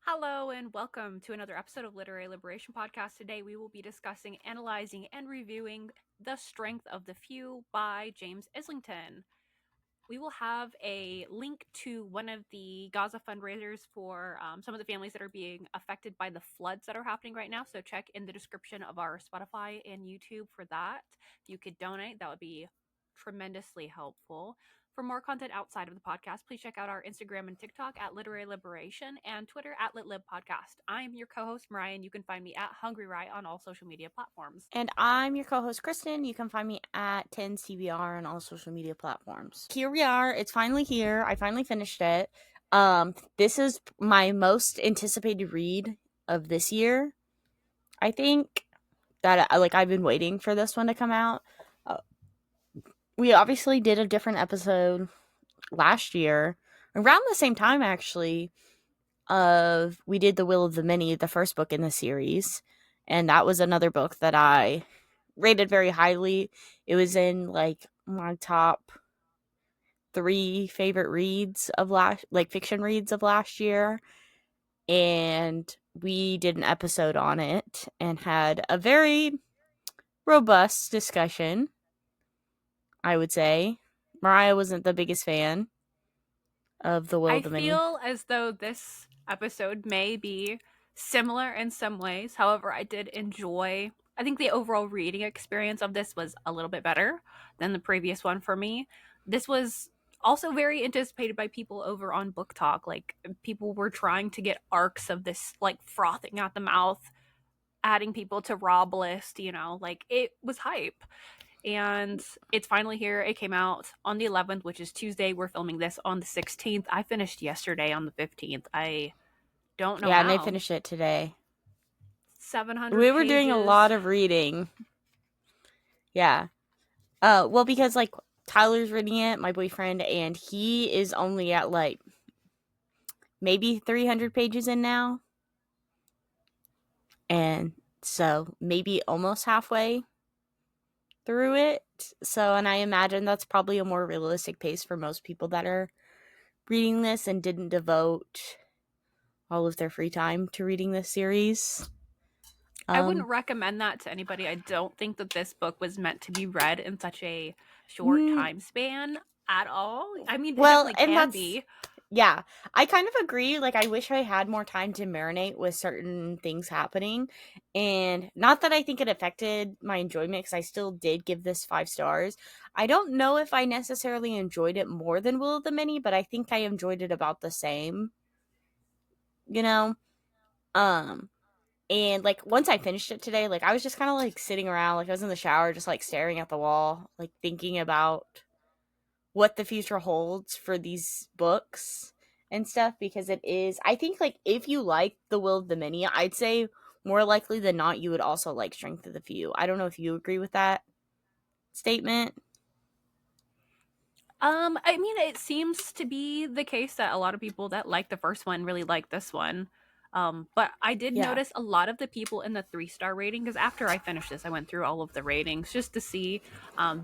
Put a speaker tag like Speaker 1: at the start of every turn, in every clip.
Speaker 1: Hello and welcome to another episode of Literary Liberation Podcast. Today we will be discussing, analyzing, and reviewing The Strength of the Few by James Islington. We will have a link to one of the Gaza fundraisers for some of the families that are being affected by the floods that are happening right now. So check in the description of our Spotify and YouTube for that. If you could donate, that would be tremendously helpful. For more content outside of the podcast, please check out our Instagram and TikTok at Literary Liberation and Twitter at LitLibPodcast. I'm your co-host, Mariah, and you can find me at Hungry Rye on all social media platforms.
Speaker 2: And I'm your co-host, Kristen. You can find me at 10CBR on all social media platforms. Here we are. It's finally here. I finally finished it. This is my most anticipated read of this year. I think that I've been waiting for this one to come out. We obviously did a different episode last year, around the same time actually, we did The Will of the Many, the first book in the series, and that was another book that I rated very highly. It was in my top 3 favorite reads of fiction reads of last year, and we did an episode on it and had a very robust discussion, I would say. Mariah wasn't the biggest fan of The Will of the Many.
Speaker 1: I feel as though this episode may be similar in some ways. However, I think the overall reading experience of this was a little bit better than the previous one for me. This was also very anticipated by people over on Book Talk. People were trying to get arcs of this, frothing at the mouth, adding people to Rob list, it was hype. And it's finally here. It came out on the 11th, which is Tuesday. We're filming this on the 16th. I finished yesterday on the 15th. I don't know how.
Speaker 2: And I finished it today.
Speaker 1: 700
Speaker 2: We were
Speaker 1: pages.
Speaker 2: doing a lot of reading. Yeah. Well, because Tyler's reading it, my boyfriend, and he is only at maybe 300 pages in now. And so maybe almost halfway through it. So, and I imagine that's probably a more realistic pace for most people that are reading this and didn't devote all of their free time to reading this series.
Speaker 1: I wouldn't recommend that to anybody. I don't think that this book was meant to be read in such a short time span at all. I mean, it definitely can be.
Speaker 2: Yeah, I kind of agree. I wish I had more time to marinate with certain things happening. And not that I think it affected my enjoyment, because I still did give this 5 stars. I don't know if I necessarily enjoyed it more than Will of the Many, but I think I enjoyed it about the same. And once I finished it today, I was just kind of sitting around, I was in the shower, just staring at the wall, thinking about what the future holds for these books and stuff, because it is, I think, if you like The Will of the Many, I'd say more likely than not you would also like Strength of the Few. I don't know if you agree with that statement.
Speaker 1: I mean, it seems to be the case that a lot of people that like the first one really like this one. But I did notice a lot of the people in the 3-star rating, because after I finished this, I went through all of the ratings just to see,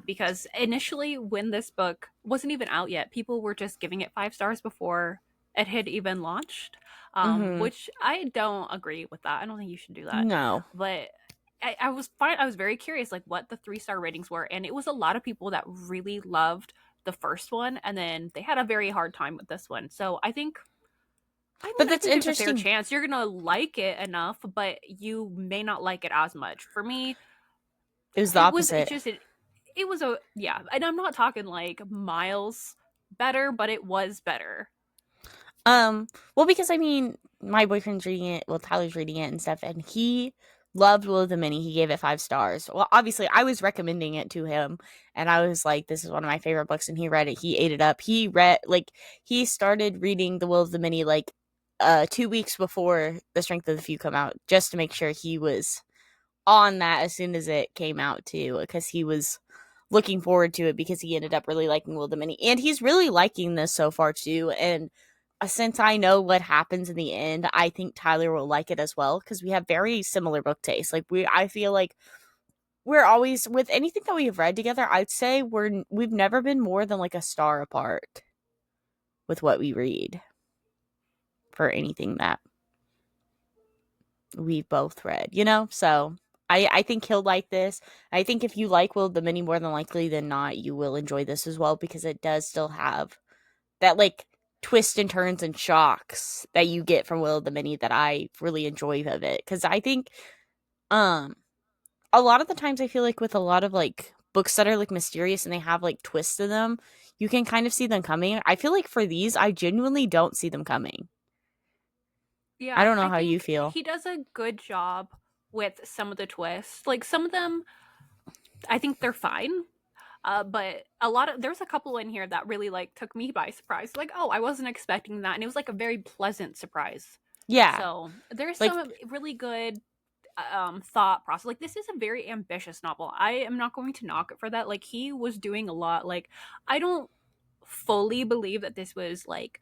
Speaker 1: because initially when this book wasn't even out yet, people were just giving it 5 stars before it had even launched, which I don't agree with that. I don't think you should do that.
Speaker 2: No.
Speaker 1: But I was fine. I was very curious, what the 3-star ratings were, and it was a lot of people that really loved the first one, and then they had a very hard time with this one. So I think,
Speaker 2: but that's interesting.
Speaker 1: There's a fair chance you're gonna like it enough, but you may not like it as much. For me,
Speaker 2: it was the opposite.
Speaker 1: It was and I'm not talking miles better, but it was better.
Speaker 2: Well, because I mean, my boyfriend's reading it, Tyler's reading it and stuff, and he loved Will of the Many. He gave it 5 stars. Well, obviously, I was recommending it to him, and I was like, this is one of my favorite books, and he read it. He ate it up. He started reading The Will of the Many 2 weeks before The Strength of the Few come out, just to make sure he was on that as soon as it came out too, because he was looking forward to it, because he ended up really liking Will of the Many, and he's really liking this so far too. And since I know what happens in the end, I think Tyler will like it as well, because we have very similar book tastes. I feel like we're always, with anything that we have read together, I'd say we've never been more than like a star apart with what we read for anything that we've both read, you know? So I think he'll like this. I think if you like Will of the Many, more than likely than not, you will enjoy this as well, because it does still have that like twists and turns and shocks that you get from Will of the Many that I really enjoy of it. Because I think um a lot of the times I feel like with a lot of like books that are like mysterious and they have like twists to them, you can kind of see them coming. I feel like for these, I genuinely don't see them coming. I
Speaker 1: Yeah,
Speaker 2: don't know
Speaker 1: I
Speaker 2: how you
Speaker 1: think
Speaker 2: feel.
Speaker 1: he does a good job with some of the twists. Like some of them, I think they're fine. But a lot of there's a couple in here that really like took me by surprise. Like, oh, I wasn't expecting that, and it was like a very pleasant surprise.
Speaker 2: Yeah.
Speaker 1: So there's
Speaker 2: Like
Speaker 1: some really good thought process. Like this is a very ambitious novel. I am not going to knock it for that. Like he was doing a lot. Like I don't fully believe that this was like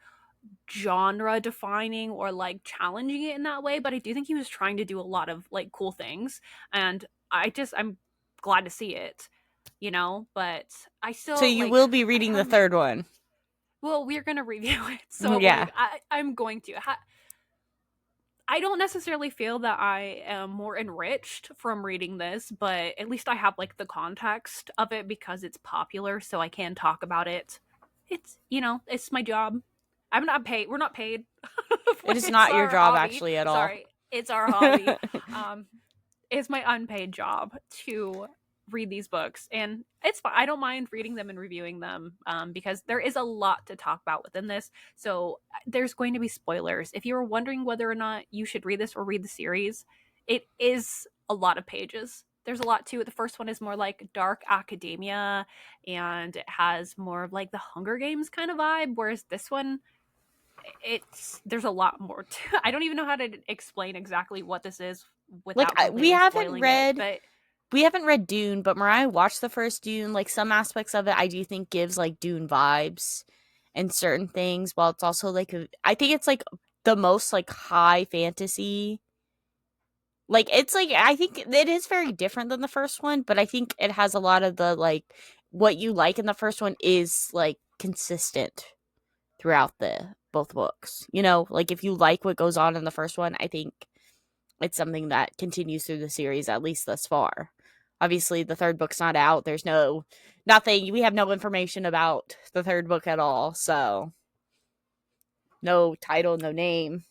Speaker 1: genre defining or like challenging it in that way, but I do think he was trying to do a lot of like cool things, and I'm glad to see it, you know. But I
Speaker 2: so
Speaker 1: still
Speaker 2: you
Speaker 1: like
Speaker 2: will be
Speaker 1: I
Speaker 2: reading the
Speaker 1: have
Speaker 2: third one.
Speaker 1: well, we're gonna review it, so
Speaker 2: Yeah.
Speaker 1: like I'm going to. I don't necessarily feel that I am more enriched from reading this, but at least I have like the context of it because it's popular, so I can talk about it. It's it's my job. I'm not paid. We're not paid.
Speaker 2: It is
Speaker 1: It's
Speaker 2: not your
Speaker 1: our
Speaker 2: job
Speaker 1: hobby.
Speaker 2: actually at all.
Speaker 1: Sorry, it's our hobby. Um, it's my unpaid job to read these books, and it's fine. I don't mind reading them and reviewing them because there is a lot to talk about within this. So there's going to be spoilers. If you were wondering whether or not you should read this or read the series, it is a lot of pages. There's a lot to it. The first one is more like dark academia, and it has more of like the Hunger Games kind of vibe, whereas this one, there's a lot more to. I don't even know how to explain exactly what this is
Speaker 2: Like
Speaker 1: without completely spoiling it, but
Speaker 2: we haven't read Dune, but Mariah watched the first Dune. Like some aspects of it, I do think gives like Dune vibes and certain things. While it's also like I think it's like the most like high fantasy. Like it's like I think it is very different than the first one, but I think it has a lot of the like what you like in the first one is like consistent throughout the both books. You know, like if you like what goes on in the first one, I think it's something that continues through the series, at least thus far. Obviously, the third book's not out. There's nothing. We have no information about the third book at all. So, no title, no name.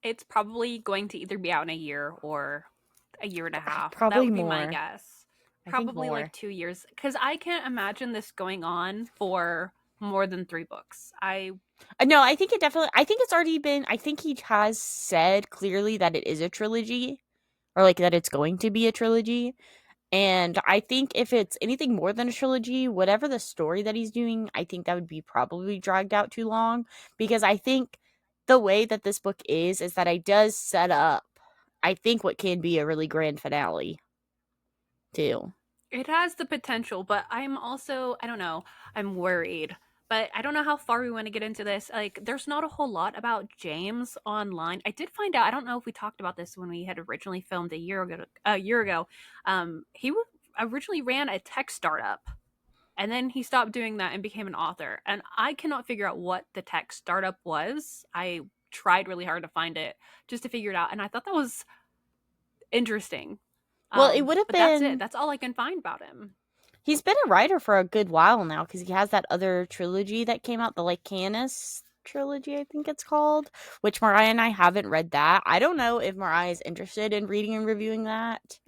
Speaker 1: it's probably going to either be out in a year or a year and a half. That
Speaker 2: Probably
Speaker 1: would be my
Speaker 2: more.
Speaker 1: guess.
Speaker 2: I think
Speaker 1: Probably like
Speaker 2: more.
Speaker 1: 2 years, because I can't imagine this going on for more than 3 books.
Speaker 2: No, I think it definitely. I think it's already been. I think he has said clearly that it is a trilogy, or like that it's going to be a trilogy. And I think if it's anything more than a trilogy, whatever the story that he's doing, I think that would be probably dragged out too long. Because I think the way that this book is that it does set up, I think, what can be a really grand finale, too.
Speaker 1: It has the potential, but I'm also, I don't know, I'm worried. But I don't know how far we want to get into this. Like, there's not a whole lot about James online. I did find out. I don't know if we talked about this when we had originally filmed a year ago. He originally ran a tech startup, and then he stopped doing that and became an author. And I cannot figure out what the tech startup was. I tried really hard to find it just to figure it out, and I thought that was interesting.
Speaker 2: Well, it would have
Speaker 1: But that's it.
Speaker 2: been.
Speaker 1: That's all I can find about him.
Speaker 2: He's been a writer for a good while now because he has that other trilogy that came out, the like Canis trilogy, I think it's called, which Mariah and I haven't read that. I don't know if Mariah is interested in reading and reviewing that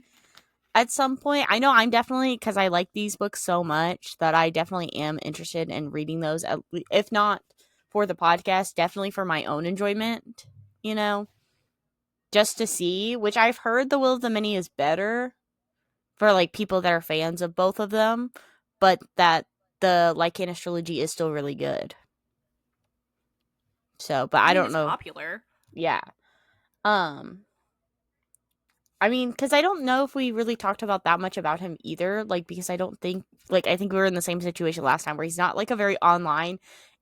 Speaker 2: at some point. I know I'm definitely, because I like these books so much, that I definitely am interested in reading those, if not for the podcast, definitely for my own enjoyment, you know, just to see, which I've heard The Will of the Many is better for like people that are fans of both of them, but that the Lycanus trilogy is still really good. So, but
Speaker 1: I
Speaker 2: I
Speaker 1: mean,
Speaker 2: don't
Speaker 1: it's
Speaker 2: know.
Speaker 1: popular.
Speaker 2: Yeah. Um, I mean, because I don't know if we really talked about that much about him either. Like, because I don't think, like, I think we were in the same situation last time where he's not like a very online,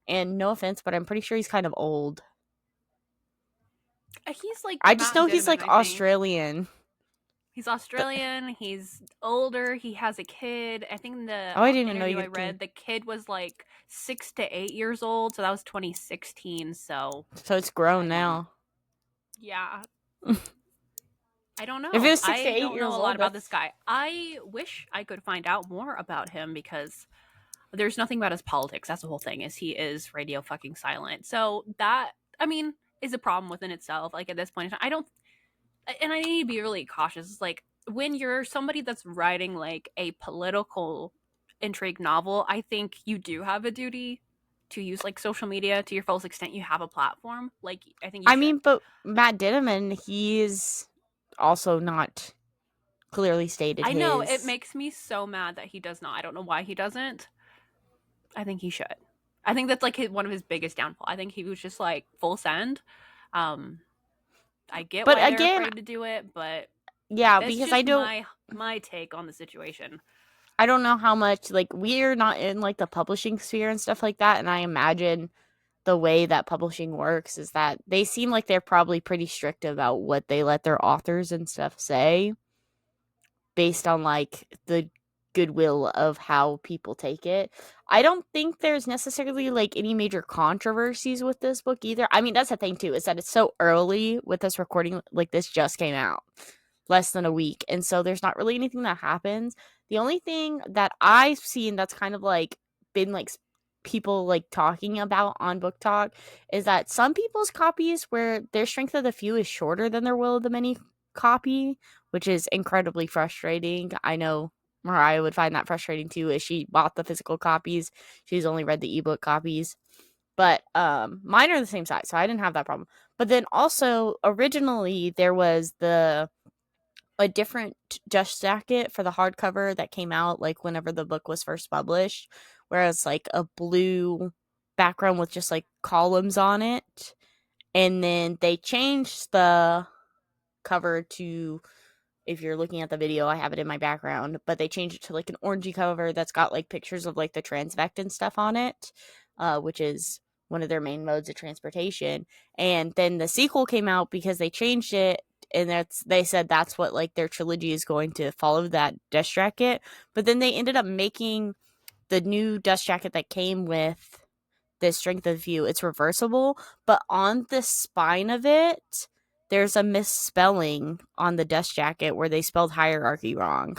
Speaker 2: and no offense, but I'm pretty sure he's kind of old.
Speaker 1: He's like
Speaker 2: I just
Speaker 1: Matt
Speaker 2: know he's
Speaker 1: Goodman,
Speaker 2: like
Speaker 1: I think.
Speaker 2: Australian.
Speaker 1: He's Australian. He's older. He has a kid. I think in the
Speaker 2: Oh, I didn't even know you
Speaker 1: interview I
Speaker 2: had a kid.
Speaker 1: read, the kid was like 6 to 8 years old. So that was 2016. So
Speaker 2: So it's grown
Speaker 1: I mean,
Speaker 2: now.
Speaker 1: yeah. I don't
Speaker 2: If it
Speaker 1: know.
Speaker 2: was 6 to
Speaker 1: I
Speaker 2: 8
Speaker 1: don't know
Speaker 2: years
Speaker 1: a lot
Speaker 2: old,
Speaker 1: about this
Speaker 2: that's.
Speaker 1: guy. I wish I could find out more about him because there's nothing about his politics. That's the whole thing. Is he is radio fucking silent. So that, I mean, is a problem within itself. Like at this point in time, I don't, and I need to be really cautious. It's like when you're somebody that's writing like a political intrigue novel, I think you do have a duty to use like social media to your fullest extent. You have a platform. Like I think you
Speaker 2: I
Speaker 1: should.
Speaker 2: mean, but Matt Dinneman, he's also not clearly stated
Speaker 1: I know it
Speaker 2: his.
Speaker 1: makes me so mad that he does not. I don't know why he doesn't. I think he should. I think that's like one of his biggest downfall. I think he was just like full send. Um, I get
Speaker 2: But
Speaker 1: why they're
Speaker 2: again,
Speaker 1: afraid to do it, but
Speaker 2: yeah,
Speaker 1: that's
Speaker 2: because
Speaker 1: just my take on the situation.
Speaker 2: I don't know how much, like, we're not in like the publishing sphere and stuff like that, and I imagine the way that publishing works is that they seem like they're probably pretty strict about what they let their authors and stuff say based on like the goodwill of how people take it. I don't think there's necessarily like any major controversies with this book either. I mean, that's the thing too, is that it's so early with this recording, like this just came out less than a week. And so there's not really anything that happens. The only thing that I've seen that's kind of like been like people like talking about on Book Talk is that some people's copies where their strength of the few is shorter than their will of the many copy, which is incredibly frustrating. I know Mariah would find that frustrating too, as she bought the physical copies. She's only read the ebook copies. But mine are the same size, so I didn't have that problem. But then also originally there was a different dust jacket for the hardcover that came out like whenever the book was first published, whereas like a blue background with just like columns on it. And then they changed the cover to, if you're looking at the video, I have it in my background, but they changed it to like an orangey cover that's got like pictures of like the transvectin stuff on it, which is one of their main modes of transportation. And then the sequel came out because they changed it, and they said that's what like their trilogy is going to follow, that dust jacket. But then they ended up making the new dust jacket that came with the strength of view. It's reversible, but on the spine of it, there's a misspelling on the dust jacket where they spelled hierarchy wrong.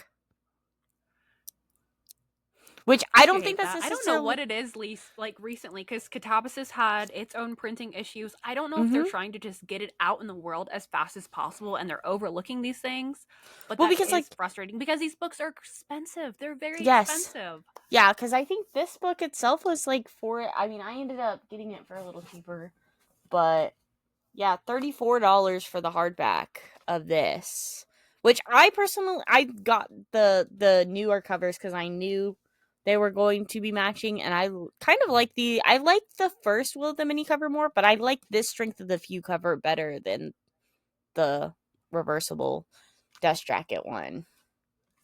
Speaker 2: Which I don't think
Speaker 1: Hate
Speaker 2: that's
Speaker 1: that. I don't know
Speaker 2: necessarily.
Speaker 1: what it is least like recently because Katabasis had its own printing issues. I don't know if they're
Speaker 2: Mm-hmm.
Speaker 1: trying to just get it out in the world as fast as possible and they're overlooking these things. But
Speaker 2: Well,
Speaker 1: that
Speaker 2: because like,
Speaker 1: is frustrating because these books are expensive. They're very
Speaker 2: yes,
Speaker 1: expensive.
Speaker 2: yeah, because I think this book itself was like I mean, I ended up getting it for a little cheaper, but yeah, $34 for the hardback of this. Which I got the newer covers because I knew they were going to be matching, and I kind of like I like the first Will of the Mini cover more, but I like this Strength of the Few cover better than the reversible dust jacket one.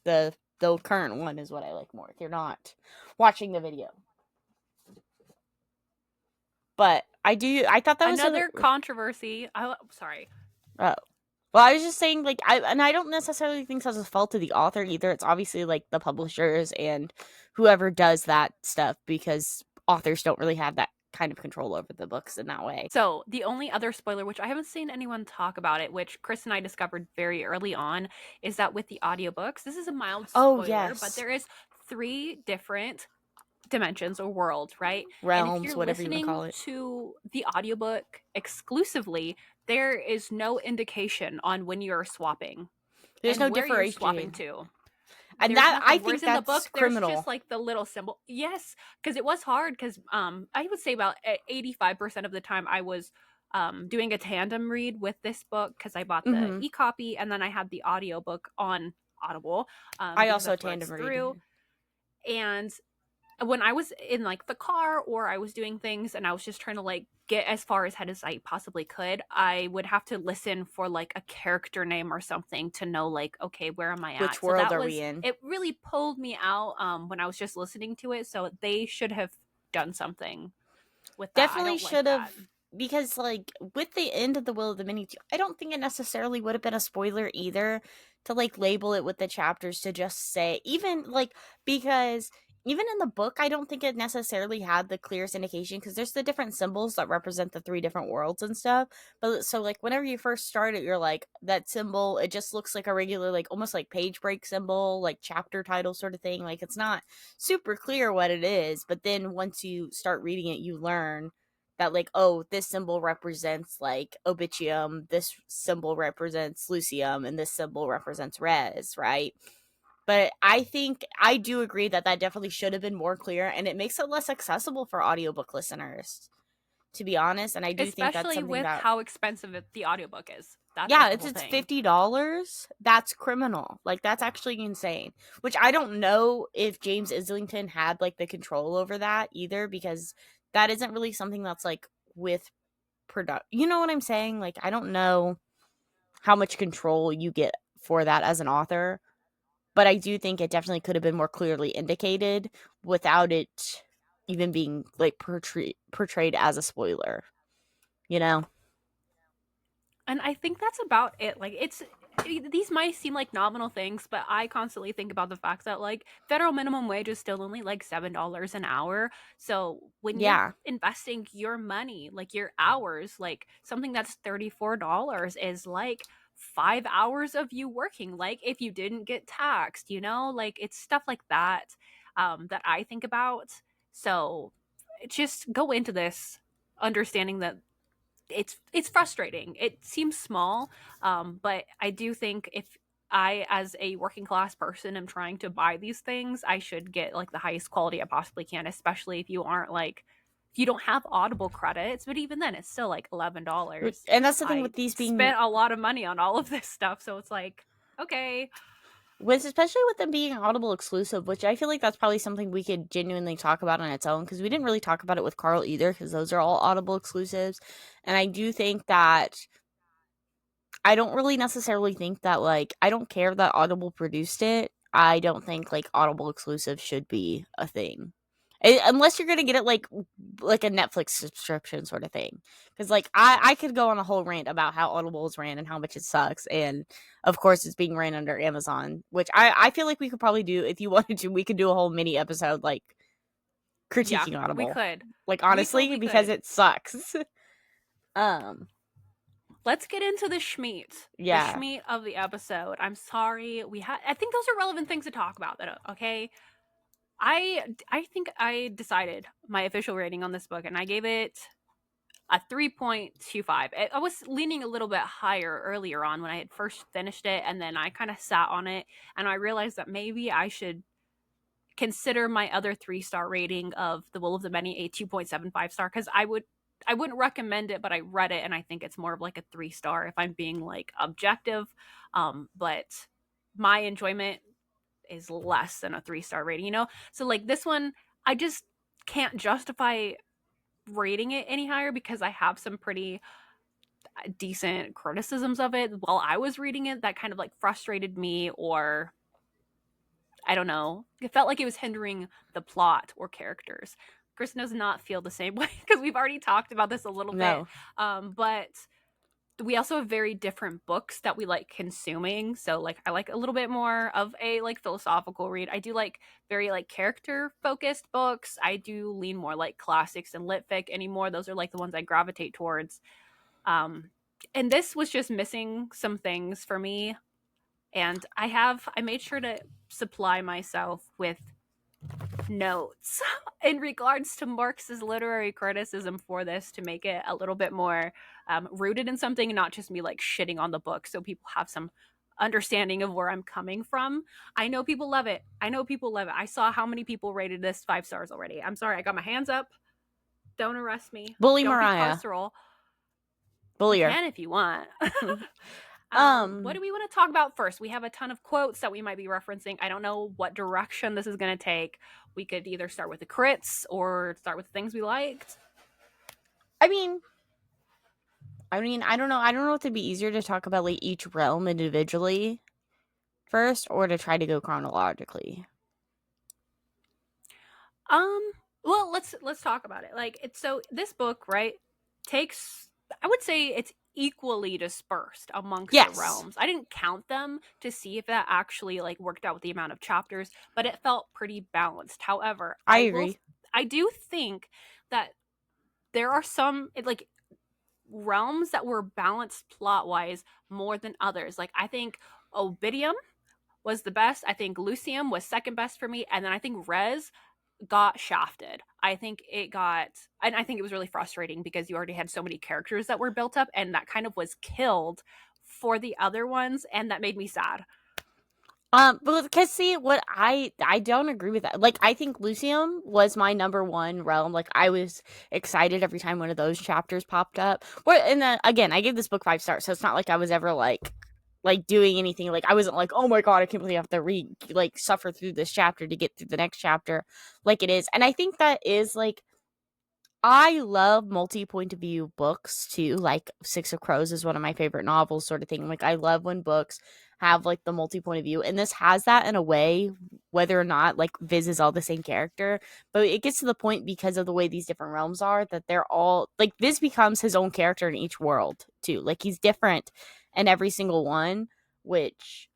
Speaker 2: The current one is what I like more if you're not watching the video. But I thought that was
Speaker 1: Another controversy. Sorry.
Speaker 2: oh. Well, I was just saying, like, I don't necessarily think that's a fault of the author either. It's obviously like the publishers and whoever does that stuff, because authors don't really have that kind of control over the books in that way.
Speaker 1: So, the only other spoiler, which I haven't seen anyone talk about it, which Chris and I discovered very early on, is that with the audiobooks, this is a mild
Speaker 2: Oh
Speaker 1: spoiler, but
Speaker 2: yes,
Speaker 1: there is 3 different dimensions or worlds, right? And if
Speaker 2: realms,
Speaker 1: you're
Speaker 2: whatever you want to
Speaker 1: listening
Speaker 2: call it.
Speaker 1: to the audiobook exclusively, there is no indication on when you're swapping
Speaker 2: There's
Speaker 1: and
Speaker 2: no
Speaker 1: where you're swapping
Speaker 2: differentiating,
Speaker 1: to.
Speaker 2: and
Speaker 1: There's
Speaker 2: that I
Speaker 1: nothing.
Speaker 2: think
Speaker 1: Whereas in the
Speaker 2: that's
Speaker 1: book, there's
Speaker 2: criminal.
Speaker 1: just like the little symbol. Yes, because it was hard. Because I would say about 85% of the time I was doing a tandem read with this book because I bought the
Speaker 2: Mm-hmm.
Speaker 1: e-copy and then I had the audiobook on Audible
Speaker 2: I
Speaker 1: because
Speaker 2: also
Speaker 1: that's where it's
Speaker 2: tandem read.
Speaker 1: through. And when I was in like the car or I was doing things and I was just trying to like get as far ahead as I possibly could, I would have to listen for like a character name or something to know like, okay, where am I at?
Speaker 2: Which
Speaker 1: So
Speaker 2: world
Speaker 1: that
Speaker 2: are we
Speaker 1: was,
Speaker 2: in?
Speaker 1: it really pulled me out when I was just listening to it. So they should have done something with that. I
Speaker 2: Definitely
Speaker 1: don't like
Speaker 2: should have
Speaker 1: that.
Speaker 2: because like with the end of the Will of the Many, I don't think it necessarily would have been a spoiler either to like label it with the chapters to just say even like because even in the book I don't think it necessarily had the clearest indication because there's the different symbols that represent the three different worlds and stuff. But so like whenever you first start it, you're like that symbol, it just looks like a regular like almost like page break symbol, like chapter title sort of thing. Like it's not super clear what it is, but then once you start reading it, you learn that like, oh, this symbol represents like obitium, this symbol represents lucium, and this symbol represents res, right? But I think I do agree that that definitely should have been more clear, and it makes it less accessible for audiobook listeners, to be honest. And I do think that's
Speaker 1: Especially
Speaker 2: something
Speaker 1: with
Speaker 2: that,
Speaker 1: how expensive the audiobook is. That's
Speaker 2: yeah,
Speaker 1: like the whole
Speaker 2: it's
Speaker 1: thing.
Speaker 2: $50. That's criminal. Like that's actually insane. Which I don't know if James Islington had like the control over that either, because that isn't really something that's like with product. You know what I'm saying? Like I don't know how much control you get for that as an author, but I do think it definitely could have been more clearly indicated without it even being like portrayed as a spoiler. You know?
Speaker 1: And I think that's about it. Like these might seem like nominal things, but I constantly think about the fact that like federal minimum wage is still only like $7 an hour. So when you're
Speaker 2: Yeah.
Speaker 1: investing your money, like your hours, like something that's $34 is like 5 hours of you working. Like if you didn't get taxed, like it's stuff like that that I think about. So just go into this understanding that it's frustrating. It seems small, but I do think if I, as a working class person, am trying to buy these things, I should get like the highest quality I possibly can, especially if you aren't like if you don't have Audible credits. But even then, it's still like $11.
Speaker 2: And that's the thing
Speaker 1: I
Speaker 2: with these being
Speaker 1: spent a lot of money on all of this stuff, so it's like okay,
Speaker 2: with especially with them being Audible exclusive, which I feel like that's probably something we could genuinely talk about on its own because we didn't really talk about it with Carl either because those are all Audible exclusives. And I do think that I don't really necessarily think that like I don't care that Audible produced it. I don't think like Audible exclusive should be a thing. Unless you're gonna get it like a Netflix subscription sort of thing, because like I could go on a whole rant about how Audible is ran and how much it sucks, and of course it's being ran under Amazon, which I feel like we could probably do if you wanted to. We could do a whole mini episode like
Speaker 1: yeah,
Speaker 2: critiquing
Speaker 1: we
Speaker 2: Audible,
Speaker 1: could,
Speaker 2: like
Speaker 1: we
Speaker 2: honestly
Speaker 1: totally
Speaker 2: because
Speaker 1: could.
Speaker 2: it sucks. um,
Speaker 1: Let's get into the schmeat. The
Speaker 2: yeah.
Speaker 1: schmeat of the episode. I'm sorry we had. I think those are relevant things to talk about. That okay. I think I decided my official rating on this book, and I gave it a 3.25. I was leaning a little bit higher earlier on when I had first finished it, and then I kind of sat on it, and I realized that maybe I should consider my other 3-star rating of The Will of the Many a 2.75 star because I wouldn't recommend it, but I read it and I think it's more of like a 3-star if I'm being like objective. But my enjoyment is less than a 3-star rating. So like this one, I just can't justify rating it any higher because I have some pretty decent criticisms of it while I was reading it that kind of like frustrated me, or I don't know. It felt like it was hindering the plot or characters. Kristen does not feel the same way because we've already talked about this a little bit.
Speaker 2: No.
Speaker 1: But we also have very different books that we like consuming. So like I like a little bit more of a like philosophical read. I do like very like character focused books. I do lean more like classics and lit fic anymore. Those are like the ones I gravitate towards. Um and this was just missing some things for me, and I made sure to supply myself with notes in regards to Marx's literary criticism for this to make it a little bit more rooted in something and not just me like shitting on the book, so people have some understanding of where I'm coming from. I know people love it. I saw how many people rated this 5 stars already. I'm sorry, I got my hands up. Don't arrest me.
Speaker 2: Bully
Speaker 1: Don't be
Speaker 2: Mariah.
Speaker 1: carceral. We
Speaker 2: Bully her.
Speaker 1: can if you want. What
Speaker 2: um
Speaker 1: do we want to talk about first? We have a ton of quotes that we might be referencing. I don't know what direction this is going to take. We could either start with the crits or start with the things we liked.
Speaker 2: I mean, I don't know if it'd be easier to talk about like each realm individually first or to try to go chronologically.
Speaker 1: Um, well, let's talk about it. Like it's so this book, right? takes, I would say it's equally dispersed amongst the
Speaker 2: Yes,
Speaker 1: realms. I didn't count them to see if that actually like worked out with the amount of chapters, but it felt pretty balanced. However,
Speaker 2: I agree.
Speaker 1: I do think that there are some like realms that were balanced plot wise more than others. Like I think Obidium was the best. I think Lucium was second best for me, and then I think Res got shafted. And I think it was really frustrating because you already had so many characters that were built up, and that kind of was killed for the other ones, and that made me sad.
Speaker 2: But because see, what I don't agree with that. Like, I think Lucium was my number one realm. Like, I was excited every time one of those chapters popped up. Well, and then again, I gave this book 5 stars, so it's not like I was ever like doing anything. Like, I wasn't like, oh my god, I can't believe I have to read like suffer through this chapter to get through the next chapter, like it is. And I think that is like I love multi point of view books too. Like Six of Crows is one of my favorite novels, sort of thing. Like I love when books have like the multi point of view, and this has that in a way, whether or not like Viz is all the same character. But it gets to the point because of the way these different realms are that they're all like Viz becomes his own character in each world too. Like he's different in every single one, which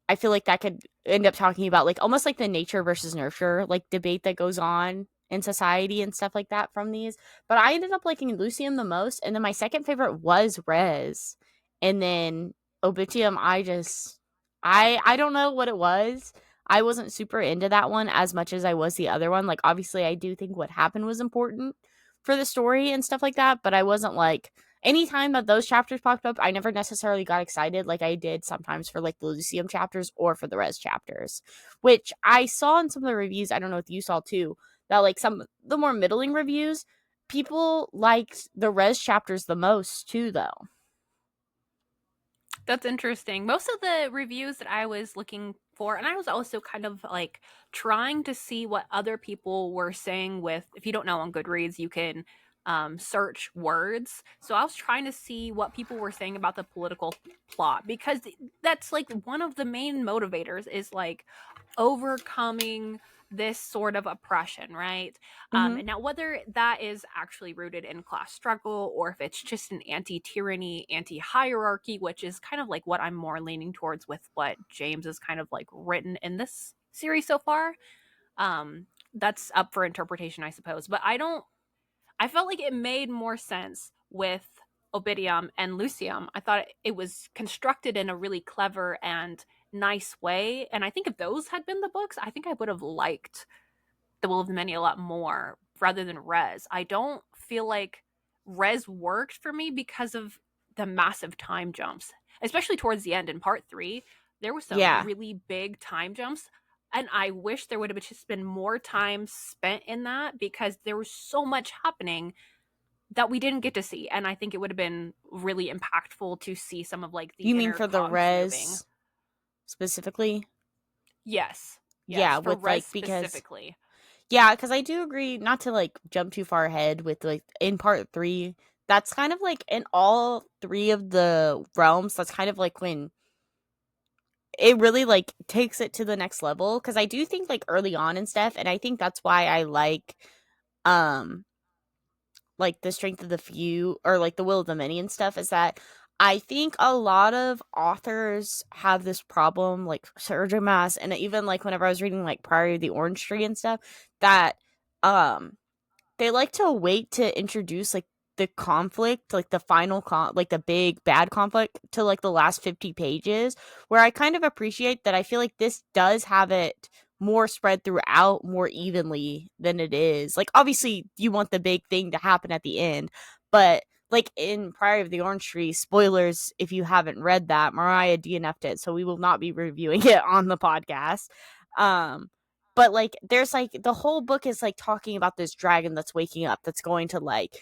Speaker 2: I feel like that could end up talking about like almost like the nature versus nurture like debate that goes on in society and stuff like that from these. But I ended up liking Lucium the most, and then my second favorite was Res, and then Obitium. I don't know what it was. I wasn't super into that one as much as I was the other one. Like obviously, I do think what happened was important for the story and stuff like that, but I wasn't like anytime that those chapters popped up, I never necessarily got excited like I did sometimes for like the Lucium chapters or for the Res chapters, which I saw in some of the reviews. I don't know if you saw too, that like some of the more middling reviews, people liked the Res chapters the most too, though.
Speaker 1: That's interesting. Most of the reviews that I was looking for, and I was also kind of like trying to see what other people were saying with, if you don't know on Goodreads, you can search words. So I was trying to see what people were saying about the political plot because that's like one of the main motivators is like overcoming this sort of oppression, right?
Speaker 2: Mm-hmm.
Speaker 1: And now, whether that is actually rooted in class struggle or if it's just an anti tyranny, anti hierarchy, which is kind of like what I'm more leaning towards with what James has kind of like written in this series so far, that's up for interpretation, I suppose. But I felt like it made more sense with Obidium and Lucium. I thought it was constructed in a really clever and nice way. And I think if those had been the books, I think I would have liked The Will of the Many a lot more rather than Res. I don't feel like Res worked for me because of the massive time jumps, especially towards the end in part three. There were some
Speaker 2: Yeah.
Speaker 1: really big time jumps. And I wish there would have just been more time spent in that because there was so much happening that we didn't get to see. And I think it would have been really impactful to see some of like the
Speaker 2: You mean
Speaker 1: inner
Speaker 2: for the
Speaker 1: cogs moving.
Speaker 2: Res specifically?
Speaker 1: Yes.
Speaker 2: Yeah,
Speaker 1: Yes. For
Speaker 2: with
Speaker 1: Res
Speaker 2: like because
Speaker 1: specifically.
Speaker 2: yeah, because I do agree not to like jump too far ahead with like in part three. That's kind of like in all three of the realms. That's kind of like when it really like takes it to the next level. Because I do think like early on and stuff, and I think that's why I um like the strength of the few or like the will of the many and stuff is that I think a lot of authors have this problem, like Sergio Mass, and even like whenever I was reading like Priory of the Orange Tree and stuff, that um they like to wait to introduce like the conflict, like the final like the big bad conflict to like the last 50 pages, where I kind of appreciate that. I feel like this does have it more spread throughout more evenly than it is. Like obviously you want the big thing to happen at the end, but like in Priory of the Orange Tree, spoilers if you haven't read that, Mariah DNF'd it, so we will not be reviewing it on the podcast. Um but like there's like the whole book is like talking about this dragon that's waking up that's going to like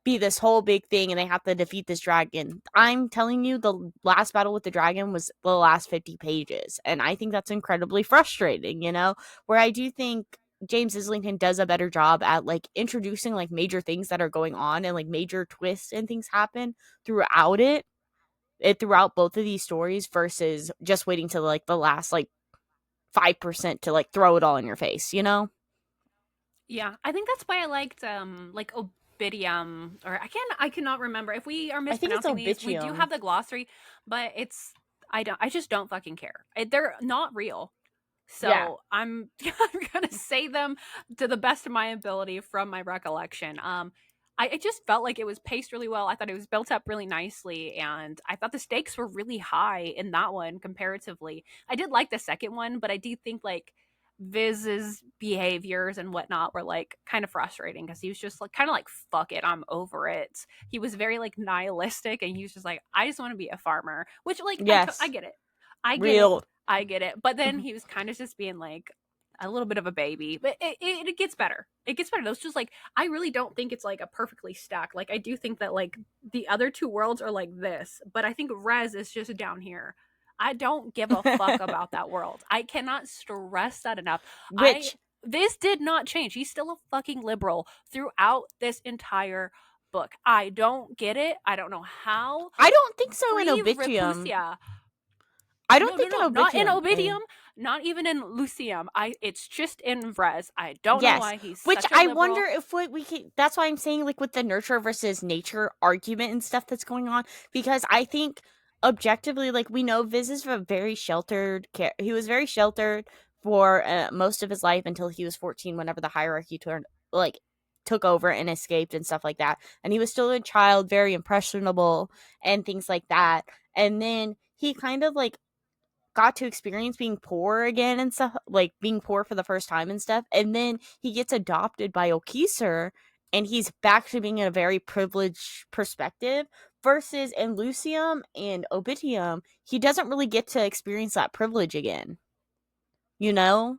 Speaker 2: be this whole big thing and they have to defeat this dragon. I'm telling you, the last battle with the dragon was the last 50 pages, and I think that's incredibly frustrating, you know, where I do think James Islington does a better job at like introducing like major things that are going on and like major twists and things happen throughout it throughout both of these stories versus just waiting to like the last like 5% to like throw it all in your face, you know?
Speaker 1: Yeah, I think that's why I liked Obidium, or I cannot remember. If we are
Speaker 2: I think it's
Speaker 1: mispronouncing these, we do
Speaker 2: Obitium.
Speaker 1: have the glossary, but I just don't fucking care. They're not real.
Speaker 2: Yeah.
Speaker 1: So I'm gonna say them to the best of my ability from my recollection. I just felt like it was paced really well. I thought it was built up really nicely, and I thought the stakes were really high in that one comparatively. I did like the second one, but I do think like Viz's behaviors and whatnot were like kind of frustrating because he was just like kind of like fuck it, I'm over it. He was very like nihilistic, and he was just like I just want to be a farmer, which like I
Speaker 2: Yes.
Speaker 1: get it, I get it,
Speaker 2: Real.
Speaker 1: I get it. But then he was kind of just being like a little bit of a baby. But it gets better. It gets better. Those just like I really don't think it's like a perfectly stacked. Like I do think that like the other two worlds are like this, but I think Res is just down here. I don't give a fuck about that world. I cannot stress that enough. I
Speaker 2: Which
Speaker 1: This did not change. He's still a fucking liberal throughout this entire book. I don't get it. I don't know how.
Speaker 2: I don't think so in
Speaker 1: Free
Speaker 2: Obitium.
Speaker 1: Rapusia.
Speaker 2: I
Speaker 1: No,
Speaker 2: don't
Speaker 1: no,
Speaker 2: think in
Speaker 1: no, not in
Speaker 2: Obitium.
Speaker 1: Obidium, not even in Lucium. It's just in Res. I don't know
Speaker 2: Yes,
Speaker 1: why he's
Speaker 2: which
Speaker 1: such a
Speaker 2: I wonder
Speaker 1: liberal.
Speaker 2: if what we can. That's why I'm saying like with the nurture versus nature argument and stuff that's going on, because I think objectively, like we know Viz is a very sheltered. He was very sheltered for most of his life until he was 14. Whenever the hierarchy turned like took over and escaped and stuff like that, and he was still a child, very impressionable and things like that. And then he kind of like got to experience being poor again and stuff, like being poor for the first time and stuff. And then he gets adopted by Okiser, and he's back to being in a very privileged perspective. Versus in Lucium and Obitium, he doesn't really get to experience that privilege again, you know?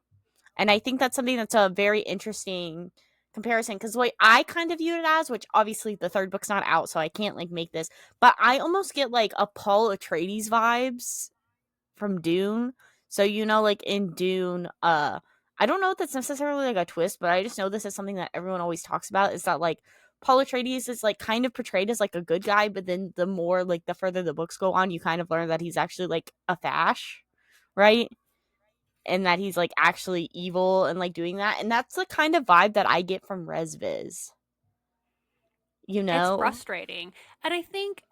Speaker 2: And I think that's something that's a very interesting comparison because what I kind of view it as, which obviously the third book's not out, so I can't like make this, but I almost get like a Paul Atreides vibes from Dune. So like in Dune, I don't know if that's necessarily like a twist, but I just know this is something that everyone always talks about. Is that like Paul Atreides is like kind of portrayed as like a good guy, but then the more like the further the books go on, you kind of learn that he's actually like a fash, right? And that he's like actually evil and like doing that. And that's the kind of vibe that I get from Resviz, you
Speaker 1: It's
Speaker 2: know?
Speaker 1: frustrating. And I think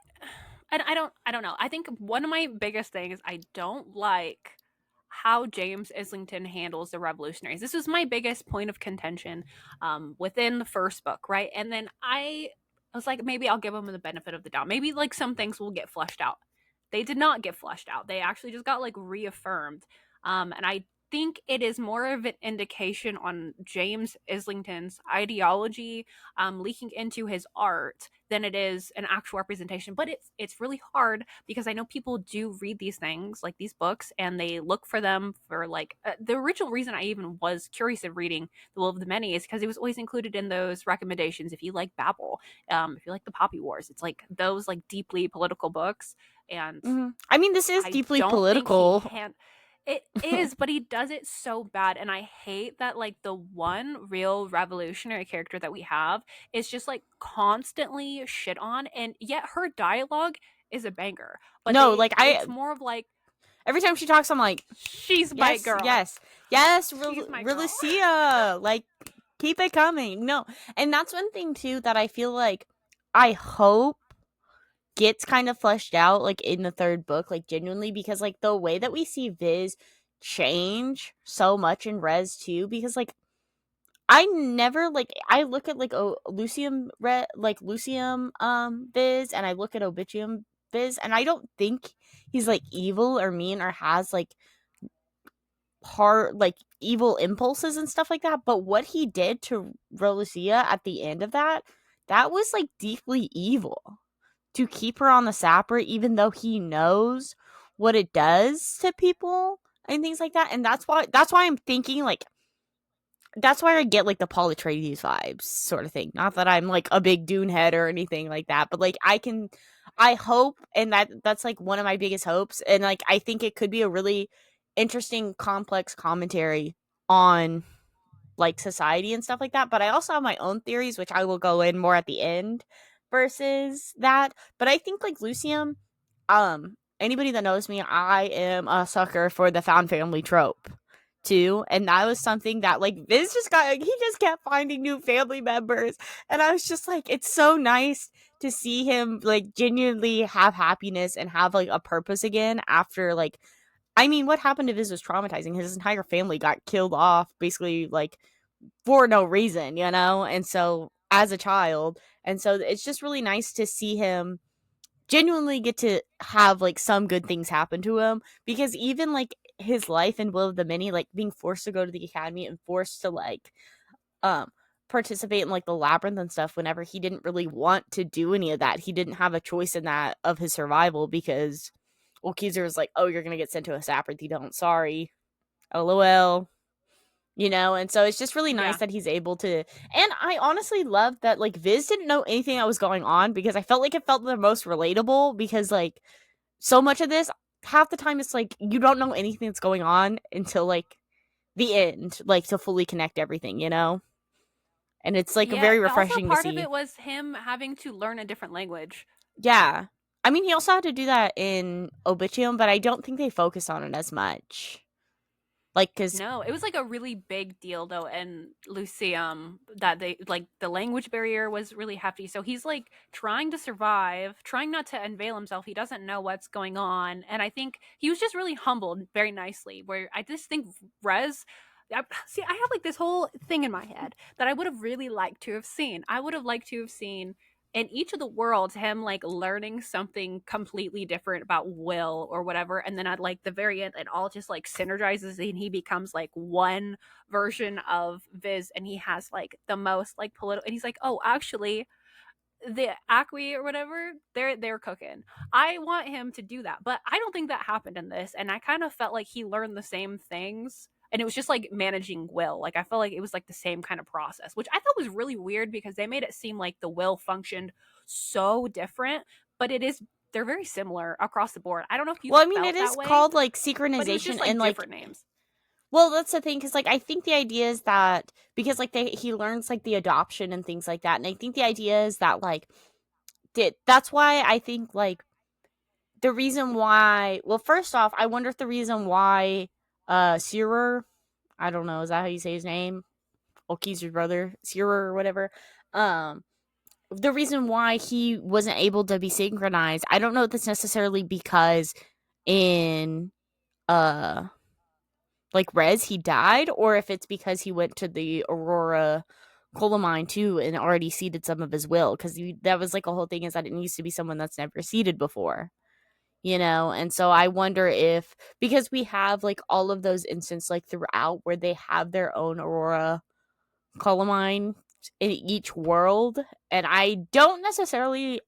Speaker 1: and I don't know. I think one of my biggest things I don't like how James Islington handles the revolutionaries. This was my biggest point of contention within the first book, right? And then I was like, maybe I'll give him the benefit of the doubt. Maybe like some things will get flushed out. They did not get flushed out. They actually just got like reaffirmed. And I think it is more of an indication on James Islington's ideology leaking into his art than it is an actual representation. But it's really hard because I know people do read these things, like these books, and they look for them for like the original reason I even was curious of reading The Will of the Many is because it was always included in those recommendations. If you like Babel, if you like the Poppy Wars, it's like those like deeply political books. And
Speaker 2: I mean, this is
Speaker 1: I
Speaker 2: deeply
Speaker 1: don't think he
Speaker 2: political.
Speaker 1: it is, but he does it so bad. And I hate that like the one real revolutionary character that we have is just like constantly shit on, and yet her dialogue is a banger. But
Speaker 2: No,
Speaker 1: they
Speaker 2: like
Speaker 1: it's more of like
Speaker 2: every time she talks, I'm like,
Speaker 1: she's my
Speaker 2: yes,
Speaker 1: girl.
Speaker 2: yes, yes,
Speaker 1: She's my girl.
Speaker 2: Relucia, like, keep it coming. No, and that's one thing too that I feel like I hope gets kind of fleshed out, like in the third book, like genuinely, because like the way that we see Viz change so much in Res too, because like I never like I look at like Lucium Viz, and I look at Obitium Viz, and I don't think he's like evil or mean or has like hard like evil impulses and stuff like that. But what he did to Rolucia at the end of that was like deeply evil. To keep her on the sapper, even though he knows what it does to people and things like that. And that's why I'm thinking like that's why I get like the Paul Atreides vibes sort of thing. Not that I'm like a big Dune head or anything like that, but like I hope, and that's like one of my biggest hopes, and like I think it could be a really interesting, complex commentary on like society and stuff like that. But I also have my own theories, which I will go in more at the end versus that. But I think like Lucium, anybody that knows me, I am a sucker for the found family trope too, and that was something that like Viz just got like, he just kept finding new family members, and I was just like, it's so nice to see him like genuinely have happiness and have like a purpose again after like, I mean, what happened to Viz was traumatizing. His entire family got killed off basically like for no reason, you know? And so as a child, and so it's just really nice to see him genuinely get to have like some good things happen to him, because even like his life in Will of the Many, like being forced to go to the academy and forced to like um participate in like the labyrinth and stuff whenever he didn't really want to do any of that. He didn't have a choice in that of his survival because well, Keezer was like, "Oh, you're gonna get sent to a labyrinth. You don't. Sorry, lol." You know, and so it's just really nice
Speaker 1: Yeah.
Speaker 2: that he's able to. And I honestly love that like Viz didn't know anything that was going on, because I felt like it felt the most relatable, because like so much of this, half the time it's like you don't know anything that's going on until like the end, like to fully connect everything, you know? And it's like
Speaker 1: Yeah.
Speaker 2: very
Speaker 1: Also,
Speaker 2: refreshing to
Speaker 1: part of
Speaker 2: see.
Speaker 1: it was him having to learn a different language.
Speaker 2: Yeah. I mean, he also had to do that in Obitium, but I don't think they focus on it as much. Like, cause,
Speaker 1: No, it was like a really big deal though in Lucium that they like the language barrier was really hefty. So he's like trying to survive, trying not to unveil himself. He doesn't know what's going on. And I think he was just really humbled very nicely. Where I just think Rez see, I have like this whole thing in my head that I would have really liked to have seen. I would have liked to have seen in each of the worlds him like learning something completely different about Will or whatever, and then at like the very end it all just like synergizes and he becomes like one version of Viz, and he has like the most like political, and he's like, oh actually the Acme or whatever, they're cooking. I want him to do that, but I don't think that happened in this. And I kind of felt like he learned the same things, and it was just like managing Will. Like I felt like it was like the same kind of process, which I thought was really weird because they made it seem like the Will functioned so different, but it is they're very similar across the board. I don't know if you
Speaker 2: well, I mean, it
Speaker 1: felt that
Speaker 2: is
Speaker 1: way,
Speaker 2: called like
Speaker 1: but it was
Speaker 2: synchronization
Speaker 1: just like
Speaker 2: and like,
Speaker 1: different names.
Speaker 2: well, that's the thing, because like I think the idea is that because like he learns like the adoption and things like that, and I think the idea is that like that's why I think like the reason why, well, first off, I wonder if the reason why Searer, I don't know, is that how you say his name? Keezer's brother, Searer or whatever. Um the reason why he wasn't able to be synchronized, I don't know if that's necessarily because in uh like Rez he died, or if it's because he went to the Aurora coal mine too and already seeded some of his will, because that was like a whole thing, is that it needs to be someone that's never seeded before, you know? And so I wonder if, because we have like all of those instances like throughout where they have their own Aurora coal mine in each world, and I don't necessarily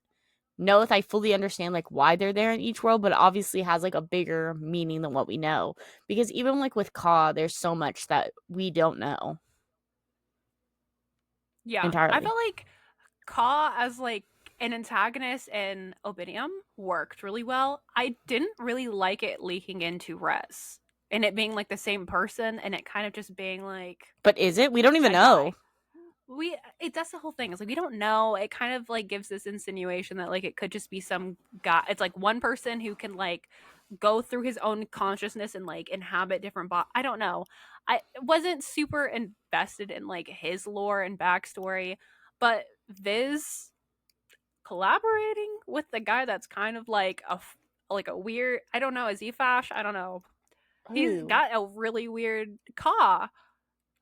Speaker 2: know if I fully understand like why they're there in each world, but it obviously has like a bigger meaning than what we know. Because even like with Ka, there's so much that we don't know
Speaker 1: Yeah, I
Speaker 2: entirely.
Speaker 1: felt like Ka as like an antagonist in Obidium worked really well. I didn't really like it leaking into Res and it being like the same person and it kind of just being like
Speaker 2: But is it? We don't even
Speaker 1: a
Speaker 2: know.
Speaker 1: guy. That's the whole thing. It's like we don't know. It kind of like gives this insinuation that like it could just be some guy. It's like one person who can like go through his own consciousness and like inhabit different I don't know. I wasn't super invested in like his lore and backstory, but Viz collaborating with the guy that's kind of like like a weird, I don't know, is he fash? I don't know. He's
Speaker 2: Ooh.
Speaker 1: got a really weird caw.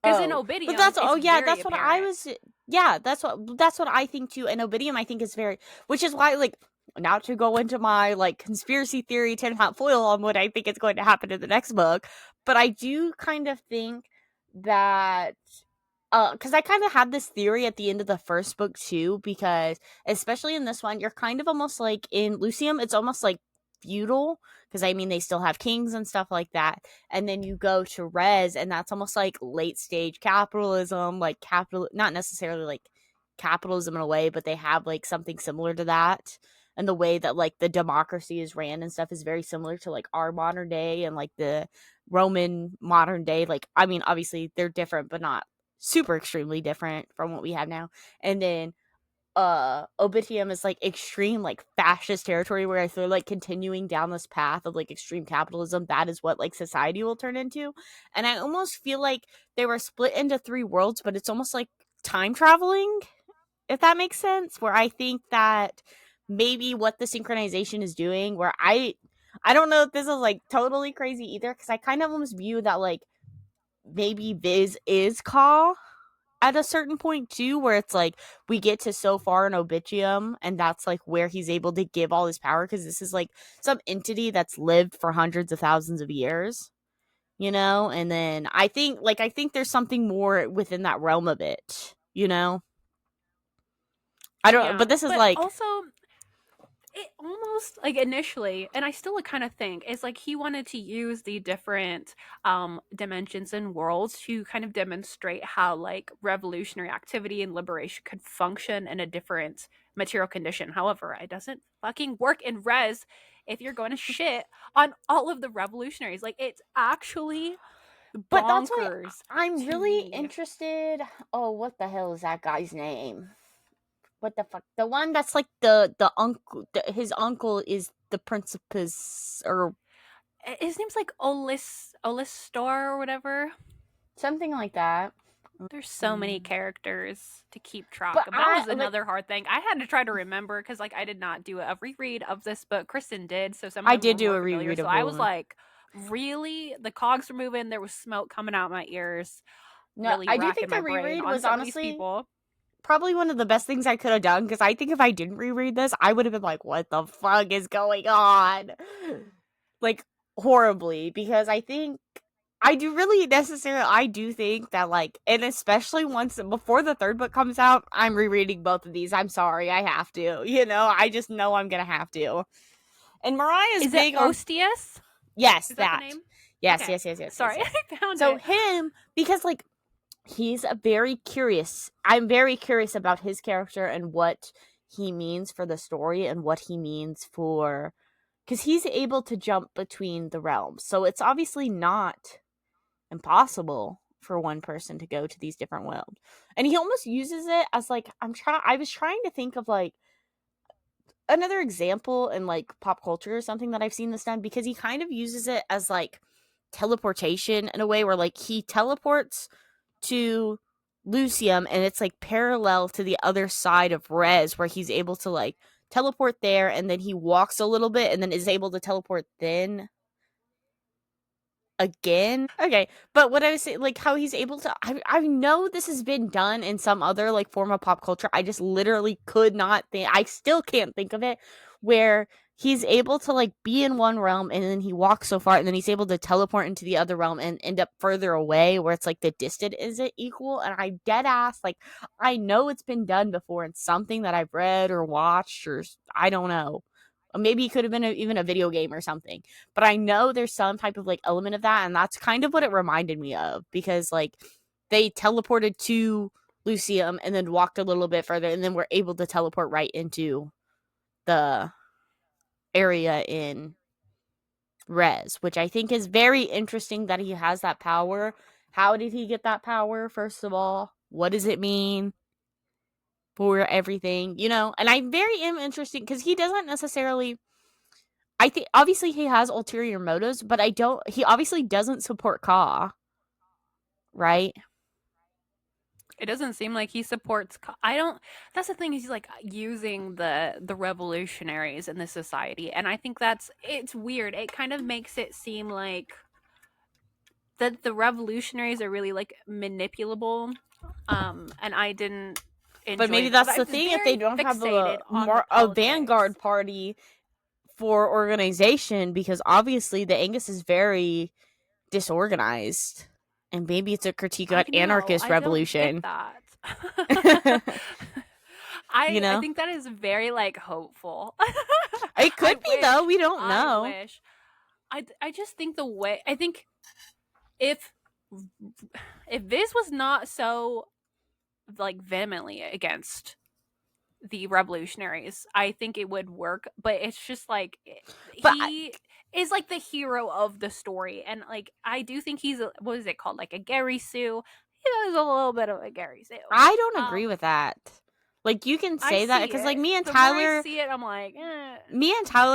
Speaker 1: Because in
Speaker 2: Oh, but
Speaker 1: Obidium,
Speaker 2: that's,
Speaker 1: it's
Speaker 2: oh yeah,
Speaker 1: very
Speaker 2: that's what I
Speaker 1: apparent.
Speaker 2: was. Yeah, that's what I think too. And Obidium, I think is very, which is why like, not to go into my like conspiracy theory tin hat foil on what I think is going to happen in the next book, but I do kind of think that because I kind of had this theory at the end of the first book too, because especially in this one, you're kind of almost like in Lucium, it's almost like feudal, because I mean they still have kings and stuff like that, and then you go to Res, and that's almost like late stage capitalism, like capital, not necessarily like capitalism in a way, but they have like something similar to that. And the way that like the democracy is ran and stuff is very similar to like our modern day and like the Roman modern day. Like, I mean, obviously they're different, but not super extremely different from what we have now. And then Obitium is like extreme like fascist territory where I feel like continuing down this path of like extreme capitalism, that is what like society will turn into. And I almost feel like they were split into three worlds, but it's almost like time traveling, if that makes sense. Where I think that maybe what the synchronization is doing, where I don't know if this is like totally crazy either, because I kind of almost view that like maybe Viz is Ka at a certain point too, where it's like we get to so far in Obitium, and that's like where he's able to give all his power, because this is like some entity that's lived for hundreds of thousands of years, you know. And then I think there's something more within that realm of it, you know. I don't,
Speaker 1: Yeah,
Speaker 2: but this is
Speaker 1: but
Speaker 2: like,
Speaker 1: also it almost like initially, and I still kind of think it's like he wanted to use the different dimensions and worlds to kind of demonstrate how like revolutionary activity and liberation could function in a different material condition. However, it doesn't fucking work in res if you're going to shit on all of the revolutionaries. Like it's actually
Speaker 2: but that's why
Speaker 1: bonkers
Speaker 2: I'm
Speaker 1: to
Speaker 2: really
Speaker 1: me.
Speaker 2: interested. Oh, what the hell is that guy's name? What the fuck? The one that's like the uncle. His uncle is the principus or
Speaker 1: His name's like Olistor or whatever.
Speaker 2: something like that.
Speaker 1: There's so many characters to keep track
Speaker 2: But
Speaker 1: of. That
Speaker 2: I
Speaker 1: was
Speaker 2: like
Speaker 1: another hard thing. I had to try to remember because, like, I did not do a reread of this book. Kristen did, so some of
Speaker 2: I
Speaker 1: them were
Speaker 2: did do
Speaker 1: more
Speaker 2: a
Speaker 1: familiar.
Speaker 2: reread
Speaker 1: So
Speaker 2: of the
Speaker 1: I was
Speaker 2: one.
Speaker 1: like, really? The cogs were moving. There was smoke coming out my ears,
Speaker 2: No,
Speaker 1: really
Speaker 2: I do think
Speaker 1: racking my
Speaker 2: the
Speaker 1: brain
Speaker 2: reread
Speaker 1: on
Speaker 2: was
Speaker 1: some of these
Speaker 2: honestly
Speaker 1: people.
Speaker 2: probably one of the best things I could have done, because I think if I didn't reread this, I would have been like, "What the fuck is going on?" Like horribly, because I think I do think that like, and especially once before the third book comes out, I'm rereading both of these. I'm sorry, I have to. You know, I just know I'm gonna have to. And Mariah's
Speaker 1: Is it
Speaker 2: big on,
Speaker 1: Ostius?
Speaker 2: yes,
Speaker 1: Is that the
Speaker 2: that.
Speaker 1: name?
Speaker 2: Yes,
Speaker 1: Okay.
Speaker 2: yes, yes, yes, yes,
Speaker 1: Sorry,
Speaker 2: yes.
Speaker 1: I found
Speaker 2: So
Speaker 1: it.
Speaker 2: him, because like he's a very curious. I'm very curious about his character and what he means for the story and what he means for, because he's able to jump between the realms. So it's obviously not impossible for one person to go to these different worlds. And he almost uses it as like, I was trying to think of like another example in like pop culture or something that I've seen this done, because he kind of uses it as like teleportation in a way where like he teleports to Lucium, and it's like parallel to the other side of Res, where he's able to like teleport there, and then he walks a little bit and then is able to teleport then again. Okay, but what I was saying, like how he's able to, I know this has been done in some other like form of pop culture. I just literally could not think. I still can't think of it, where he's able to like be in one realm and then he walks so far and then he's able to teleport into the other realm and end up further away, where it's like the distance isn't equal. And I dead ass like, I know it's been done before in something that I've read or watched, or I don't know. Maybe it could have been even a video game or something, but I know there's some type of like element of that, and that's kind of what it reminded me of, because like they teleported to Lucium and then walked a little bit further and then were able to teleport right into the area in Res, which I think is very interesting that he has that power. How did he get that power, first of all? What does it mean for everything, you know? And I very am interested because he doesn't necessarily, I think obviously he has ulterior motives, but I don't. He obviously doesn't support Ka, right?
Speaker 1: It doesn't seem like he supports. I don't. That's the thing. He's like using the revolutionaries in the society, and I think that's it's weird. It kind of makes it seem like that the revolutionaries are really like manipulable, and I didn't
Speaker 2: But
Speaker 1: enjoy.
Speaker 2: maybe that's
Speaker 1: I
Speaker 2: the
Speaker 1: was
Speaker 2: thing. If they
Speaker 1: very
Speaker 2: don't have
Speaker 1: fixated on the
Speaker 2: a
Speaker 1: politics.
Speaker 2: vanguard party for organization, because obviously the Angus is very disorganized, and maybe it's a critique on
Speaker 1: I know.
Speaker 2: anarchist
Speaker 1: I don't get
Speaker 2: revolution.
Speaker 1: that.
Speaker 2: You
Speaker 1: I
Speaker 2: know,
Speaker 1: think that is very like hopeful.
Speaker 2: it
Speaker 1: I
Speaker 2: could be though.
Speaker 1: wish.
Speaker 2: We don't
Speaker 1: I
Speaker 2: know.
Speaker 1: wish. I just think the way I think if if Viz was not so like vehemently against the revolutionaries, I think it would work. But it's just like
Speaker 2: But
Speaker 1: he is like the hero of the story, and like I do think he's what is it called, like a Gary Sue. He is a little bit of a Gary Sue.
Speaker 2: I don't agree
Speaker 1: Um,
Speaker 2: with that. Like, you can
Speaker 1: I
Speaker 2: say that
Speaker 1: see
Speaker 2: because, like,
Speaker 1: it.
Speaker 2: me and
Speaker 1: The more I
Speaker 2: Tyler,
Speaker 1: see it, I'm like, eh.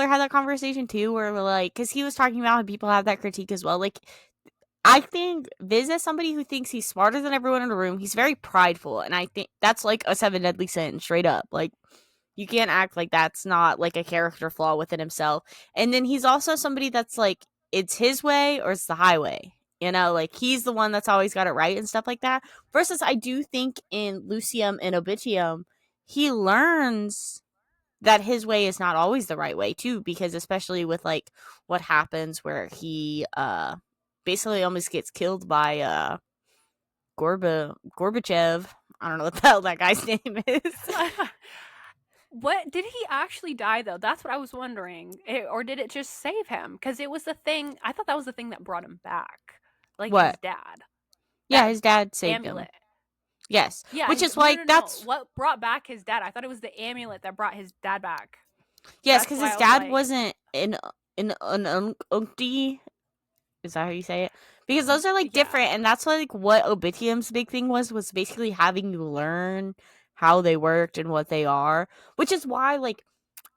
Speaker 2: had that conversation too, where we're like, because he was talking about how people have that critique as well. Like, I think Viz is somebody who thinks he's smarter than everyone in the room. He's very prideful, and I think that's like a seven deadly sin, straight up. Like, you can't act like that's not like a character flaw within himself. And then he's also somebody that's like, it's his way or it's the highway. You know, like he's the one that's always got it right and stuff like that. Versus, I do think in Lucium and Obitium, he learns that his way is not always the right way too, because especially with like what happens where he basically almost gets killed by Gorbachev. I don't know what the hell that guy's name is.
Speaker 1: What did he actually die though? That's what I was wondering. Or did it just save him? Because it was the thing. I thought that was the thing that brought him back, like his
Speaker 2: What?
Speaker 1: dad.
Speaker 2: Yeah,
Speaker 1: That
Speaker 2: his dad saved him.
Speaker 1: amulet.
Speaker 2: Yes,
Speaker 1: Yeah.
Speaker 2: which is
Speaker 1: No,
Speaker 2: like
Speaker 1: no, no.
Speaker 2: that's
Speaker 1: What brought back his dad? I thought it was the amulet that brought his dad back.
Speaker 2: yes,
Speaker 1: That's
Speaker 2: because
Speaker 1: why
Speaker 2: his
Speaker 1: I was
Speaker 2: dad
Speaker 1: like,
Speaker 2: wasn't in an uncti. Is that how you say it? Because those are like
Speaker 1: yeah.
Speaker 2: different, and that's like what Obitium's big thing was basically having you learn how they worked and what they are, which is why like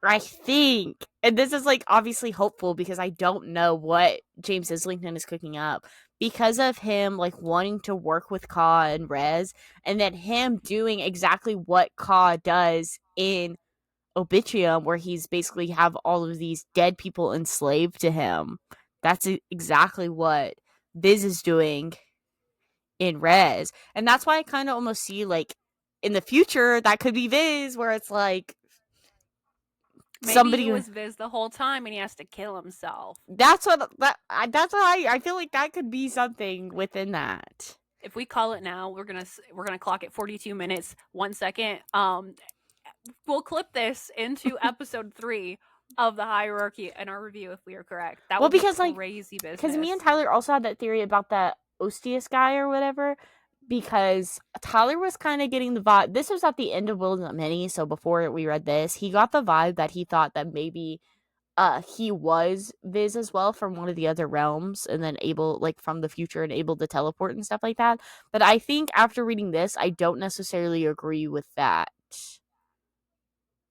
Speaker 2: I think, and this is like obviously hopeful because I don't know what James Islington is cooking up because of him like wanting to work with Ka and Rez, and then him doing exactly what Ka does in Obitium, where he's basically have all of these dead people enslaved to him. That's exactly what Biz is doing in Rez, and that's why I kind of almost see like in the future that could be Viz, where it's like
Speaker 1: Maybe it
Speaker 2: somebody.
Speaker 1: was Viz the whole time and he has to kill himself.
Speaker 2: That's what I feel like that could be something within that.
Speaker 1: If we call it now, we're gonna clock it 42 minutes 1 second. We'll clip this into episode 3 of the hierarchy in our review if we are correct. That
Speaker 2: Well,
Speaker 1: would be
Speaker 2: because like
Speaker 1: crazy
Speaker 2: because me
Speaker 1: business.
Speaker 2: and Tyler also had that theory about that Ostius guy or whatever. Because Tyler was kind of getting the vibe. This was at the end of Will Not Many, so before we read this, he got the vibe that he thought that maybe he was Viz as well from one of the other realms and then able like from the future and able to teleport and stuff like that. But I think after reading this, I don't necessarily agree with that.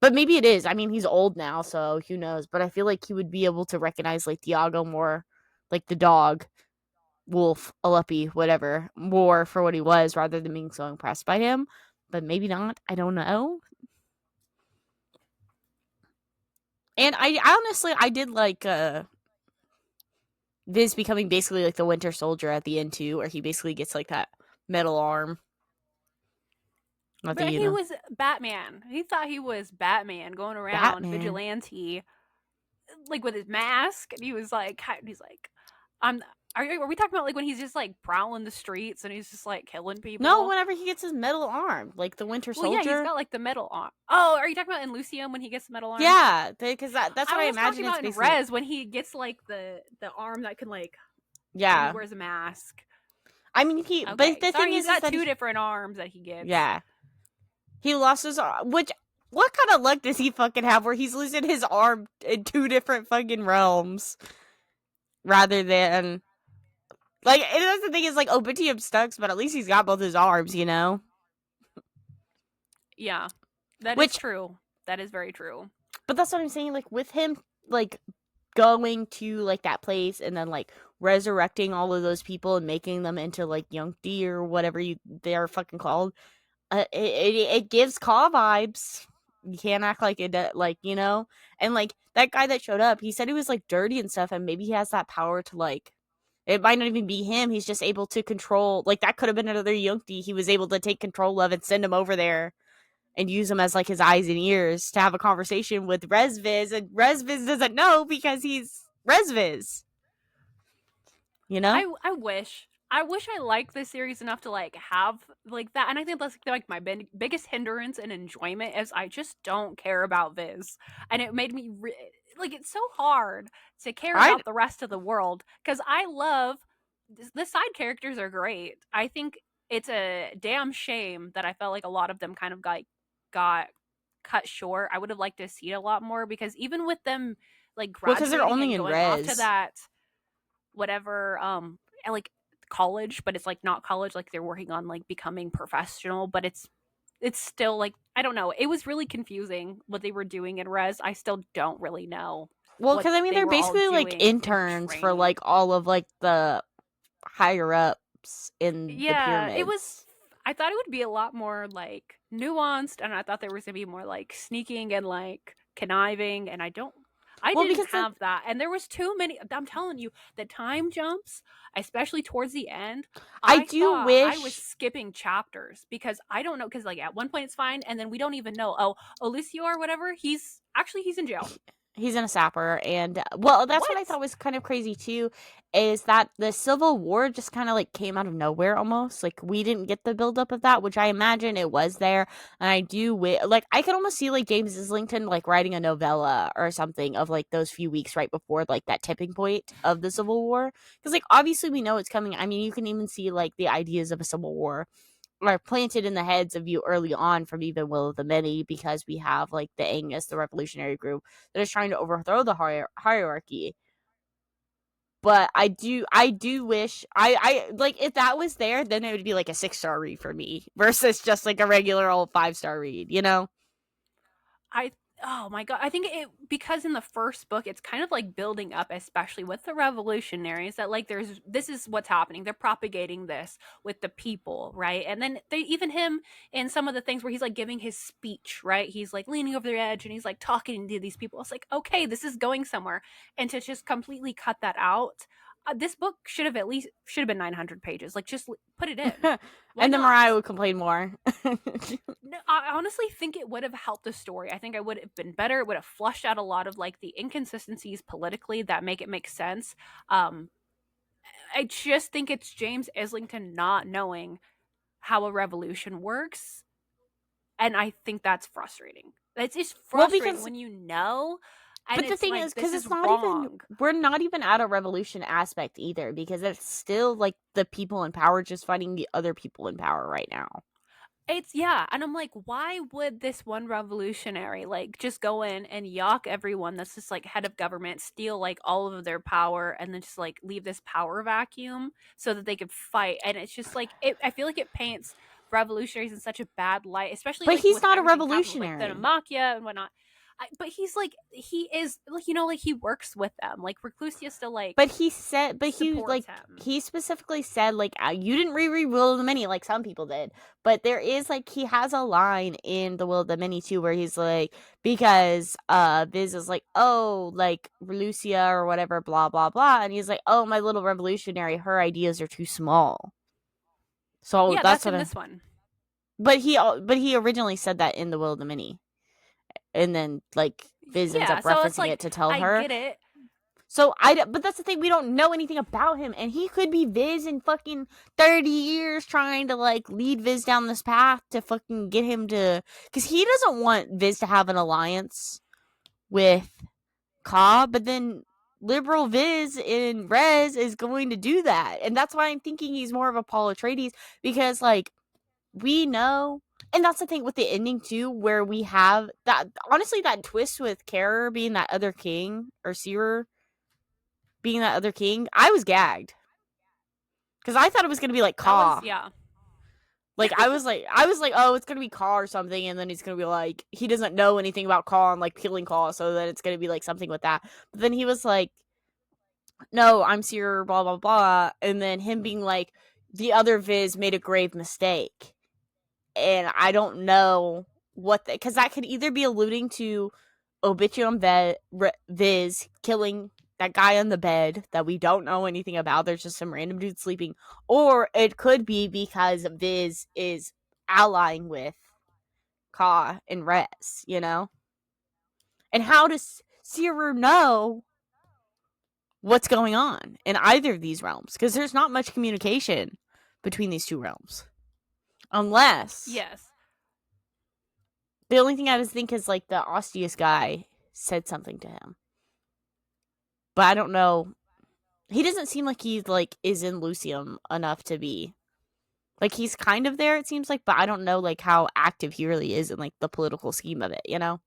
Speaker 2: But maybe it is. I mean, he's old now, so who knows? But I feel like he would be able to recognize like Diago more, like the dog, wolf, Aleppi, whatever, more for what he was rather than being so impressed by him. But maybe not. I don't know. And I honestly I did like Viz becoming basically like the Winter Soldier at the end too, where he basically gets like that metal arm. Not that
Speaker 1: But
Speaker 2: you
Speaker 1: he
Speaker 2: know.
Speaker 1: was Batman. He thought he was Batman going around
Speaker 2: Batman.
Speaker 1: vigilante, like with his mask, and he was like, "I'm." Are we talking about like when he's just like prowling the streets and he's just like killing
Speaker 2: No,
Speaker 1: people?
Speaker 2: whenever he gets his metal arm, like the Winter
Speaker 1: Well, yeah, he's
Speaker 2: Soldier.
Speaker 1: got like the metal arm. Oh, are you talking about in Lucium when he gets the metal arm?
Speaker 2: Yeah, because that's
Speaker 1: I
Speaker 2: what I
Speaker 1: was
Speaker 2: imagine
Speaker 1: talking
Speaker 2: it's
Speaker 1: about in
Speaker 2: basically.
Speaker 1: Res when he gets like the arm that can like when he
Speaker 2: Yeah,
Speaker 1: wears a mask.
Speaker 2: I mean but
Speaker 1: Okay,
Speaker 2: the thing
Speaker 1: sorry, he's
Speaker 2: is
Speaker 1: got
Speaker 2: that
Speaker 1: two different arms that he gets.
Speaker 2: yeah, he lost his arm. Which what kind of luck does he fucking have where he's losing his arm in two different fucking realms rather than like? And that's the thing is like Obitium sucks, but at least he's got both his arms, you know.
Speaker 1: Yeah, that is
Speaker 2: Which,
Speaker 1: true. That is very true.
Speaker 2: but that's what I'm saying. Like with him, like going to like that place and then like resurrecting all of those people and making them into like young D or whatever they're fucking called. It gives Caw vibes. You can't act like it, like you know. And like that guy that showed up, he said he was like dirty and stuff, and maybe he has that power to like. It might not even be him. He's just able to control. Like that could have been another Yunkti. He was able to take control of and send him over there and use him as like his eyes and ears to have a conversation with Resviz, and Resviz doesn't know because he's Resviz. You know?
Speaker 1: I wish I liked this series enough to like have like that, and I think that's like my biggest hindrance in enjoyment is I just don't care about Viz, and it made me like it's so hard to care
Speaker 2: I
Speaker 1: about the rest of the world because I love the side characters are great. I think it's a damn shame that I felt like a lot of them kind of got cut short. I would have liked to see it a lot more because even with them like
Speaker 2: well, because they're
Speaker 1: graduating
Speaker 2: only
Speaker 1: and
Speaker 2: in
Speaker 1: going off to
Speaker 2: res.
Speaker 1: that whatever like college, but it's like not college, like they're working on like becoming professional, but it's it's still like, I don't know. It was really confusing what they were doing in Res. I still don't really know
Speaker 2: Well,
Speaker 1: what
Speaker 2: because I mean,
Speaker 1: they
Speaker 2: they're
Speaker 1: were all
Speaker 2: basically like
Speaker 1: doing in
Speaker 2: interns for
Speaker 1: training.
Speaker 2: like all of like the higher ups in the
Speaker 1: Yeah, it was.
Speaker 2: pyramids.
Speaker 1: I thought it would be a lot more like nuanced, and I thought there was gonna be more like sneaking and like conniving, and I don't. I
Speaker 2: Well,
Speaker 1: didn't
Speaker 2: because the
Speaker 1: have that, and there was too many. I'm telling you, the time jumps, especially towards the end.
Speaker 2: I
Speaker 1: I
Speaker 2: do
Speaker 1: thought I was
Speaker 2: wish
Speaker 1: skipping chapters because I don't know. Because like at one point it's fine, and then we don't even know. Oh, Olicio or whatever. He's in jail.
Speaker 2: he's in a sapper, and well, that's what I
Speaker 1: What?
Speaker 2: thought was kind of crazy too, is that the Civil War just kind of like came out of nowhere almost. Like we didn't get the buildup of that, which I imagine it was there, and I do like I could almost see like James Islington like writing a novella or something of like those few weeks right before like that tipping point of the Civil War, because like obviously we know it's coming. I mean, you can even see like the ideas of a civil war are planted in the heads of you early on from even Will of the Many, because we have like the Angus, the revolutionary group that is trying to overthrow the hierarchy. But I do wish I like if that was there, then it would be like a 6-star read for me versus just like a regular old 5-star read, you know?
Speaker 1: I oh my god, I think it because in the first book it's kind of like building up, especially with the revolutionaries, that like there's this is what's happening. They're propagating this with the people, right? And then they even him in some of the things where he's like giving his speech, right? He's like leaning over the edge and he's like talking to these people. It's like, okay, this is going somewhere. And to just completely cut that out, this book should have been 900 pages. Like just put it in. Why
Speaker 2: And then Mariah
Speaker 1: not?
Speaker 2: would complain more.
Speaker 1: No, I honestly think it would have helped the story. I think I would have been better. It would have flushed out a lot of like the inconsistencies politically that make it make sense. Um, I just think it's James Islington not knowing how a revolution works, and I think that's frustrating. It's just
Speaker 2: Well,
Speaker 1: frustrating
Speaker 2: because
Speaker 1: when you know, and
Speaker 2: but the
Speaker 1: it's
Speaker 2: thing
Speaker 1: like
Speaker 2: is,
Speaker 1: this
Speaker 2: because
Speaker 1: is
Speaker 2: it's not even
Speaker 1: wrong.
Speaker 2: we're not even at a revolution aspect either, because it's still like the people in power just fighting the other people in power right now.
Speaker 1: It's yeah, and I'm like, why would this one revolutionary like just go in and yock everyone that's just like head of government, steal like all of their power, and then just like leave this power vacuum so that they could fight? And it's just like I feel like it paints revolutionaries in such a bad light, especially
Speaker 2: But
Speaker 1: like
Speaker 2: he's
Speaker 1: with
Speaker 2: not a
Speaker 1: everything happening with like the
Speaker 2: revolutionary.
Speaker 1: Namakya and whatnot. But he's like he is like like he works with them. Like Reclusia still like
Speaker 2: But he said, but he
Speaker 1: supports
Speaker 2: like
Speaker 1: him.
Speaker 2: he specifically said like you didn't reread Will of the Many like some people did, but there is like he has a line in the Will of the Many too where he's like, because Viz is like, oh, like Lucia or whatever, blah blah blah, and he's like, oh, my little revolutionary, her ideas are too small. So
Speaker 1: Yeah,
Speaker 2: that's
Speaker 1: that's
Speaker 2: what
Speaker 1: in
Speaker 2: I.
Speaker 1: this one.
Speaker 2: But he originally said that in the Will of the Many, and then like Viz ends
Speaker 1: Yeah,
Speaker 2: up
Speaker 1: so it's
Speaker 2: referencing it
Speaker 1: like
Speaker 2: to tell
Speaker 1: I
Speaker 2: her.
Speaker 1: get it.
Speaker 2: So but that's the thing, we don't know anything about him, and he could be Viz in fucking 30 years trying to like lead Viz down this path to fucking get him to, because he doesn't want Viz to have an alliance with Ka, but then liberal Viz in Res is going to do that, and that's why I'm thinking he's more of a Paul Atreides, because like we know. And that's the thing with the ending too, where we have that honestly that twist with Karer being that other king, or Searer being that other king, I was gagged because I thought it was gonna be like
Speaker 1: That was
Speaker 2: Ka.
Speaker 1: yeah.
Speaker 2: Like I was like, oh, it's gonna be Ka or something, and then he's gonna be like, he doesn't know anything about Ka and like killing Ka, so then it's gonna be like something with that. But then he was like, no, I'm Seer, blah blah blah, and then him being like, the other Viz made a grave mistake, and I don't know what, because that could either be alluding to Obitium Viz killing that guy on the bed that we don't know anything about. There's just some random dude sleeping. Or it could be because Viz is allying with Ka and Res, you know? And how does Searer know what's going on in either of these realms? Because there's not much communication between these two realms. Unless
Speaker 1: Yes.
Speaker 2: the only thing I was think is like the Ostius guy said something to him. But I don't know. He doesn't seem like he like is in Lucium enough to be like, he's kind of there, it seems like, but I don't know like how active he really is in like the political scheme of it, you know?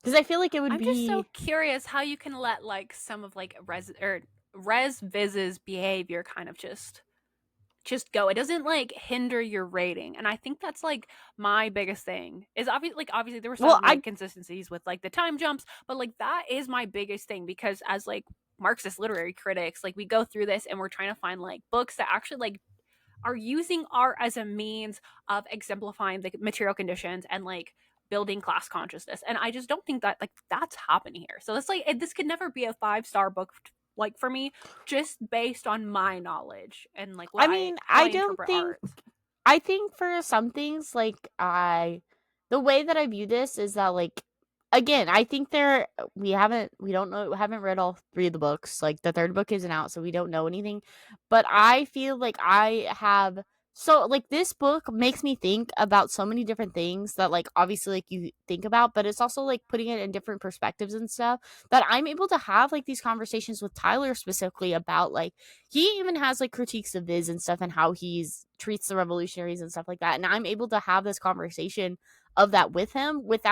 Speaker 2: Because I feel like it would
Speaker 1: I'm just so
Speaker 2: be.
Speaker 1: curious how you can let like some of like Res Viz's behavior kind of just just go. It doesn't like hinder your rating. And I think that's like my biggest thing. Is obviously there were
Speaker 2: Well,
Speaker 1: some
Speaker 2: I
Speaker 1: like consistencies with like the time jumps, but like that is my biggest thing because as like Marxist literary critics, like we go through this and we're trying to find like books that actually like are using art as a means of exemplifying the material conditions and like building class consciousness. And I just don't think that like that's happening here. So it's like this could never be a 5-star book like for me just based on my knowledge and like what
Speaker 2: I
Speaker 1: I
Speaker 2: mean,
Speaker 1: how I interpret art.
Speaker 2: I think for some things, like the way that I view this is that, like, again, I think we don't know, haven't read all three of the books. Like, the third book isn't out, so we don't know anything. But I feel like like, this book makes me think about so many different things that, like, obviously, like, you think about, but it's also, like, putting it in different perspectives and stuff that I'm able to have, like, these conversations with Tyler specifically about, like, he even has like critiques of Viz and stuff and how he's treats the revolutionaries and stuff like that. And I'm able to have this conversation of that with him with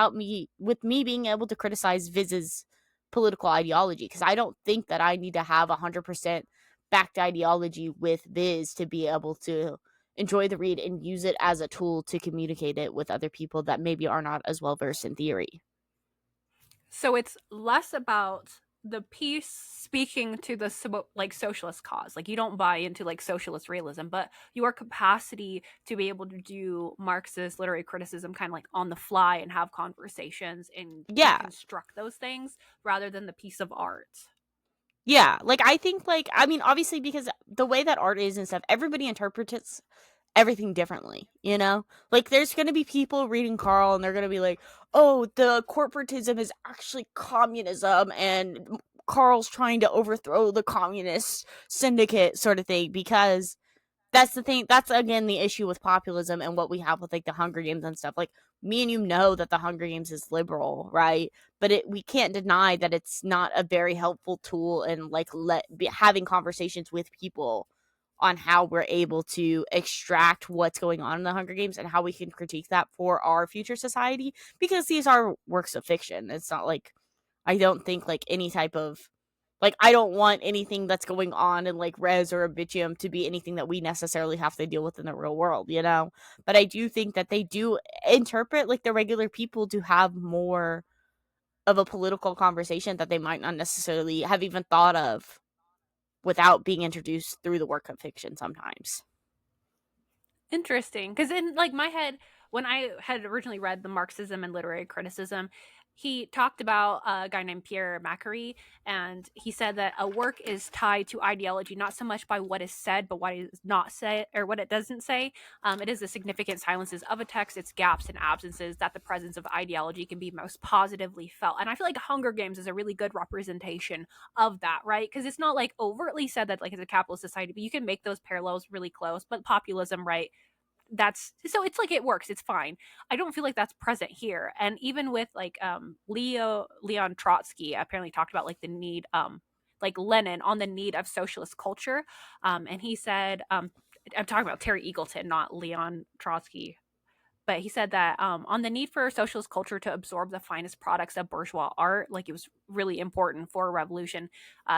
Speaker 2: me being able to criticize Viz's political ideology. Because I don't think that I need to have 100% backed ideology with Viz to be able to enjoy the read and use it as a tool to communicate it with other people that maybe are not as well versed in theory.
Speaker 1: So it's less about the piece speaking to the like socialist cause. Like you don't buy into like socialist realism, but your capacity to be able to do Marxist literary criticism kind of like on the fly and have conversations and
Speaker 2: Yeah.
Speaker 1: deconstruct those things rather than the piece of art.
Speaker 2: Yeah, like, I think, like, I mean, obviously, because the way that art is and stuff, everybody interprets everything differently, you know? Like, there's gonna be people reading Carl, and they're gonna be like, "Oh, the corporatism is actually communism, and Carl's trying to overthrow the communist syndicate," sort of thing, because that's the thing. That's again the issue with populism and what we have with like the Hunger Games and stuff. Like, me and you know that the Hunger Games is liberal, right? But we can't deny that it's not a very helpful tool in like having conversations with people on how we're able to extract what's going on in the Hunger Games and how we can critique that for our future society, because these are works of fiction. It's not like, I don't think like any type of, like, I don't want anything that's going on in like Res or Abitium to be anything that we necessarily have to deal with in the real world, you know? But I do think that they do interpret like the regular people to have more of a political conversation that they might not necessarily have even thought of without being introduced through the work of fiction sometimes.
Speaker 1: Interesting, because in like my head, when I had originally read the Marxism and literary criticism, he talked about a guy named Pierre Macquarie, and he said that a work is tied to ideology not so much by what is said, but what is not said or what it doesn't say. It is the significant silences of a text, its gaps and absences, that the presence of ideology can be most positively felt. And I feel like Hunger Games is a really good representation of that, right? Because it's not like overtly said that like it's a capitalist society, but you can make those parallels really close. But populism, right? That's so it's like it works, it's fine. I don't feel like that's present here. And even with like Leon Trotsky apparently talked about like the need like Lenin on the need of socialist culture. And he said I'm talking about Terry Eagleton, not Leon Trotsky, but he said that on the need for socialist culture to absorb the finest products of bourgeois art, like it was really important for a revolution.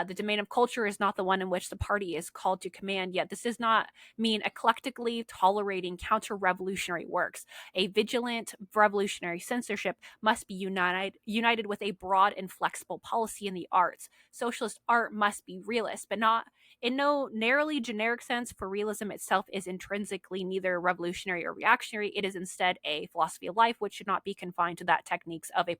Speaker 1: The domain of culture is not the one in which the party is called to command, yet this does not mean eclectically tolerating counter-revolutionary works. A vigilant revolutionary censorship must be united with a broad and flexible policy in the arts. Socialist art must be realist, but not in no narrowly generic sense, for realism itself is intrinsically neither revolutionary or reactionary. It is instead a philosophy of life, which should not be confined to that techniques of a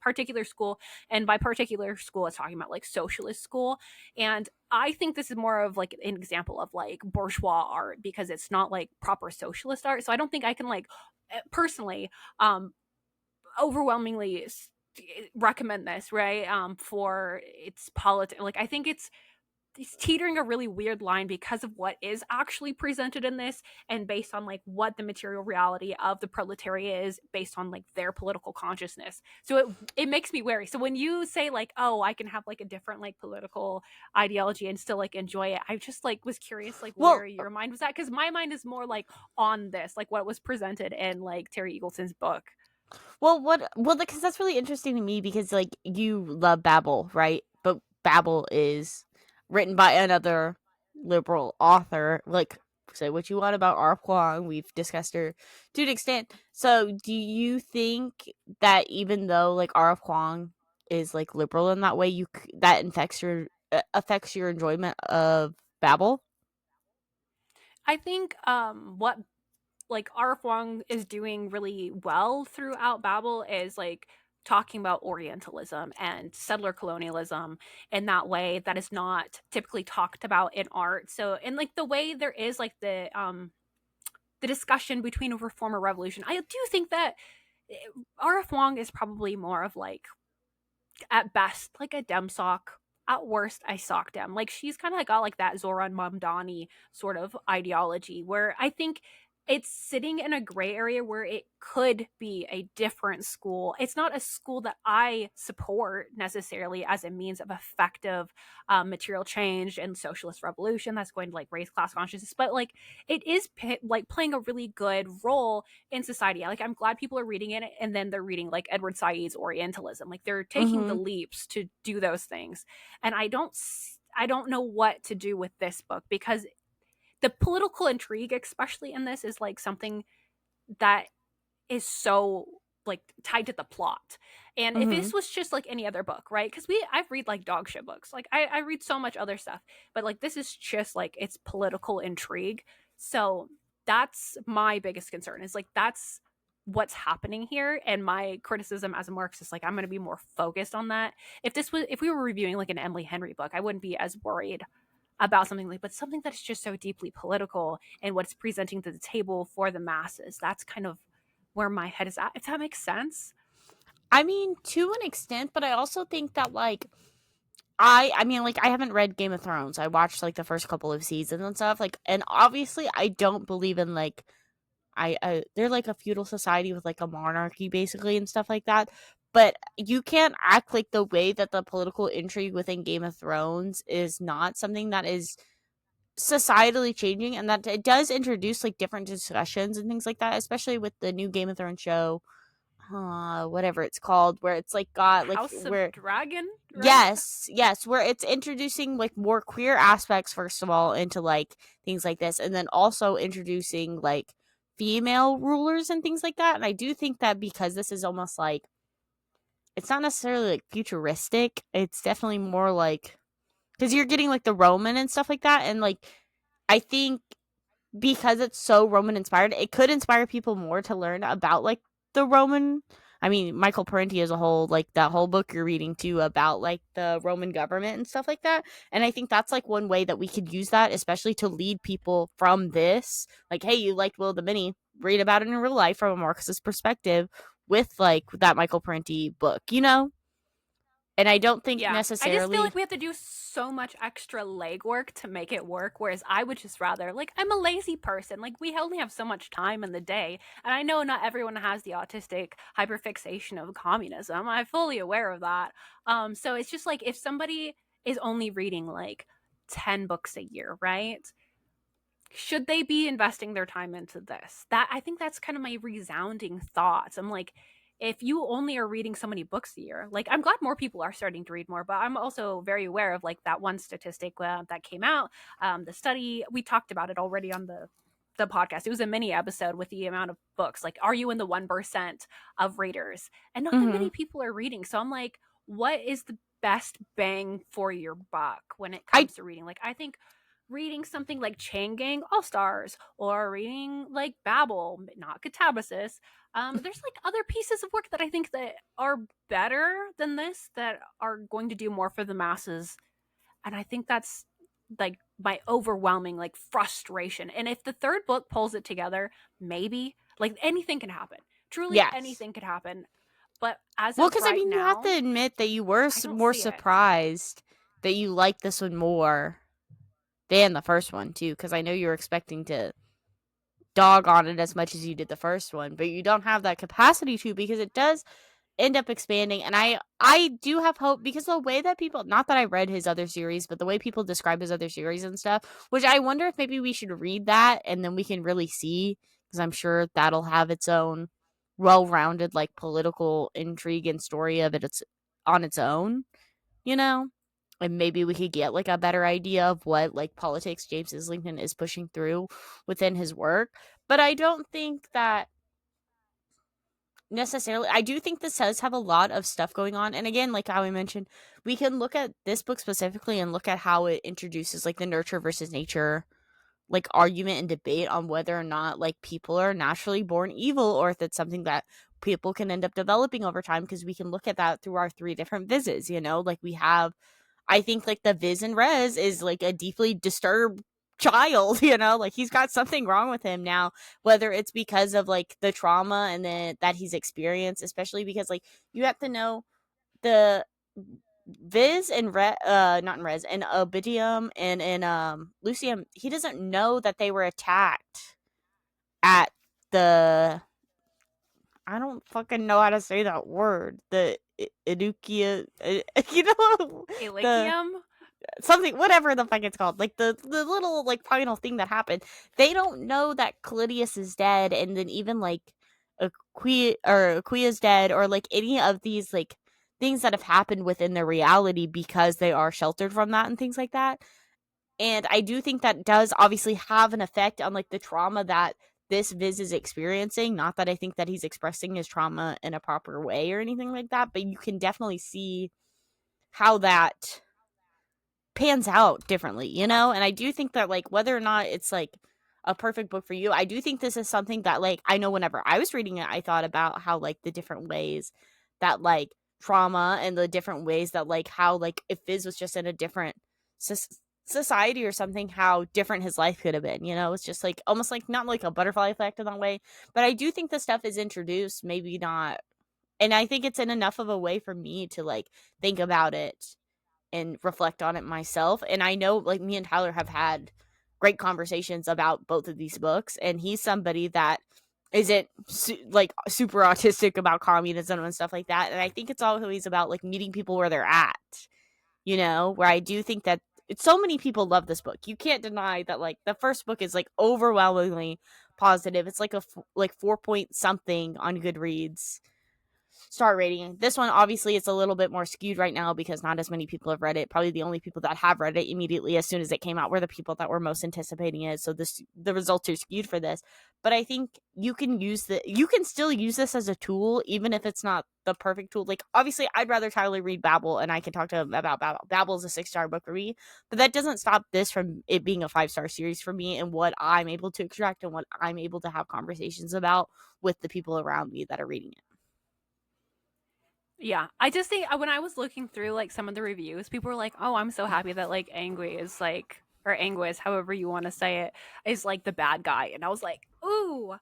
Speaker 1: particular school. And by particular school, it's talking about like socialist school. And I think this is more of like an example of like bourgeois art because it's not like proper socialist art. So I don't think I can like personally overwhelmingly recommend this, right? For its politics. Like I think it's teetering a really weird line because of what is actually presented in this and based on like what the material reality of the proletariat is based on like their political consciousness. So it makes me wary. So when you say like, oh, I can have like a different like political ideology and still like enjoy it, I just like was curious like where
Speaker 2: Well,
Speaker 1: your mind was at, because my mind is more like on this, like what was presented in like Terry Eagleton's book.
Speaker 2: because that's really interesting to me, because like you love Babel, right? But Babel is written by another liberal author, like say what you want about R. Kwong. We've discussed her to an extent. So, do you think that even though like R. Kwong is like liberal in that way, that affects your enjoyment of Babel?
Speaker 1: I think what like R. Huang is doing really well throughout Babel is like talking about Orientalism and settler colonialism in that way that is not typically talked about in art. So in like the way there is like the discussion between a reform or revolution, I do think that R. F. Wong is probably more of like at best like a dem sock, at worst I sock dem. Like she's kind of got like that Zoran Mamdani sort of ideology where I think it's sitting in a gray area where it could be a different school. It's not a school that I support necessarily as a means of effective material change and socialist revolution that's going to like raise class consciousness, but like it is like playing a really good role in society. Like I'm glad people are reading it and then they're reading like Edward Said's Orientalism. Like they're taking the
Speaker 2: Mm-hmm.
Speaker 1: leaps to do those things. And I don't know what to do with this book because the political intrigue especially in this is like something that is so like tied to the plot. And if
Speaker 2: Mm-hmm.
Speaker 1: this was just like any other book, right? Because I've read like dog shit books. Like I read so much other stuff, but like this is just like it's political intrigue. So that's my biggest concern. Is like that's what's happening here. And my criticism as a Marxist, like I'm gonna be more focused on that. If we were reviewing like an Emily Henry book, I wouldn't be as worried about something like, but something that's just so deeply political and what's presenting to the table for the masses. That's kind of where my head is at, if that makes sense.
Speaker 2: I mean, to an extent, but I also think that like I mean, like, I haven't read Game of Thrones. I watched like the first couple of seasons and stuff. Like, and obviously, I don't believe in like they're like a feudal society with like a monarchy basically and stuff like that. But you can't act like the way that the political intrigue within Game of Thrones is not something that is societally changing, and that it does introduce like different discussions and things like that, especially with the new Game of Thrones show, whatever it's called, where it's like got like
Speaker 1: House of
Speaker 2: where
Speaker 1: Dragon, right?
Speaker 2: yes, where it's introducing like more queer aspects first of all into like things like this, and then also introducing like female rulers and things like that. And I do think that because this is almost like it's not necessarily like futuristic, it's definitely more like because you're getting like the Roman and stuff like that, and like I think because it's so Roman inspired, it could inspire people more to learn about like the Roman. I mean, Michael Parenti as a whole, like that whole book you're reading too about like the Roman government and stuff like that. And I think that's like one way that we could use that, especially to lead people from this. Like, hey, you liked Will the Mini, read about it in real life from a Marxist perspective with like that Michael Parenti book, you know? And I don't think
Speaker 1: Yeah, I just feel
Speaker 2: necessarily.
Speaker 1: like we have to do so much extra legwork to make it work. Whereas I would just rather, like, I'm a lazy person. Like, we only have so much time in the day. And I know not everyone has the autistic hyperfixation of communism. I'm fully aware of that. So it's just like if somebody is only reading like 10 books a year, right? Should they be investing their time into this? That I think that's kind of my resounding thoughts. I'm like, if you only are reading so many books a year, like I'm glad more people are starting to read more, but I'm also very aware of like that one statistic that came out, the study we talked about it already on the podcast. It was a mini episode with the amount of books. Like, are you in the 1% of readers? And not that
Speaker 2: Mhm.
Speaker 1: many people are reading. So I'm like, what is the best bang for your buck when it
Speaker 2: I
Speaker 1: comes to reading? Like, I think reading something like Chain Gang All Stars or reading like Babel, not Catabasis. There's like other pieces of work that I think that are better than this that are going to do more for the masses, and I think that's like my overwhelming like frustration. And if the third book pulls it together, maybe like anything can happen. Truly,
Speaker 2: yes.
Speaker 1: anything could happen. But as
Speaker 2: Well,
Speaker 1: of
Speaker 2: because I
Speaker 1: right
Speaker 2: mean, you have to
Speaker 1: now,
Speaker 2: admit that you were
Speaker 1: I don't
Speaker 2: more
Speaker 1: see it.
Speaker 2: surprised that you liked this one more than the first one too. Because I know you were expecting to dog on it as much as you did the first one, but you don't have that capacity to because it does end up expanding. And I do have hope because the way that people, not that I read his other series, but the way people describe his other series and stuff, which I wonder if maybe we should read that and then we can really see, because I'm sure that'll have its own well-rounded like political intrigue and story of it. It's on its own, you know. and maybe we could get like a better idea of what like politics James Islington is pushing through within his work. But I don't think that necessarily, I do think this does have a lot of stuff going on. And again, like how I mentioned, we can look at this book specifically and look at how it introduces like the nurture versus nature like argument and debate on whether or not like people are naturally born evil or if it's something that people can end up developing over time, because we can look at that through our three different vises, you know, like we have, I think like the Viz and Rez is like a deeply disturbed child, you know, like he's got something wrong with him now, whether it's because of like the trauma and then that he's experienced, especially because like you have to know the Viz and not in Rez, and Obidium and in Lucium, he doesn't know that they were attacked at the, I don't fucking know how to say that word. The Idukia, you know, the
Speaker 1: Elysium?
Speaker 2: something, whatever the fuck it's called, like the little like final thing that happened. They don't know that Clydius is dead, and then even like Aquia's dead, or like any of these like things that have happened within their reality because they are sheltered from that and things like that. And I do think that does obviously have an effect on like the trauma that this Viz is experiencing. Not that I think that he's expressing his trauma in a proper way or anything like that, but you can definitely see how that pans out differently, you know? And I do think that like whether or not it's like a perfect book for you, I do think this is something that like I know whenever I was reading it, I thought about how like the different ways that like trauma and the different ways that like how like if Viz was just in a different society or something, how different his life could have been, you know? It's just like almost like not like a butterfly effect in that way, but I do think the stuff is introduced, maybe not, and I think it's in enough of a way for me to like think about it and reflect on it myself. And I know like me and Tyler have had great conversations about both of these books, and he's somebody that isn't like super autistic about communism and stuff like that. And I think it's always about like meeting people where they're at, you know, where I do think that it's so many people love this book. You can't deny that like the first book is like overwhelmingly positive. It's like a like 4 point something on Goodreads star rating. This one, obviously, it's a little bit more skewed right now because not as many people have read it. Probably the only people that have read it immediately as soon as it came out were the people that were most anticipating it. So the results are skewed for this. But I think you can still use this as a tool, even if it's not the perfect tool. Like obviously, I'd rather Tyler read Babel, and I can talk to him about Babel. Babel is a 6-star book for me, but that doesn't stop this from it being a 5-star series for me, and what I'm able to extract and what I'm able to have conversations about with the people around me that are reading it.
Speaker 1: Yeah, I just think when I was looking through like some of the reviews, people were like, "Oh, I'm so happy that like Angui is like, or Anguis, however you want to say it, is like the bad guy." And I was like, "Ooh,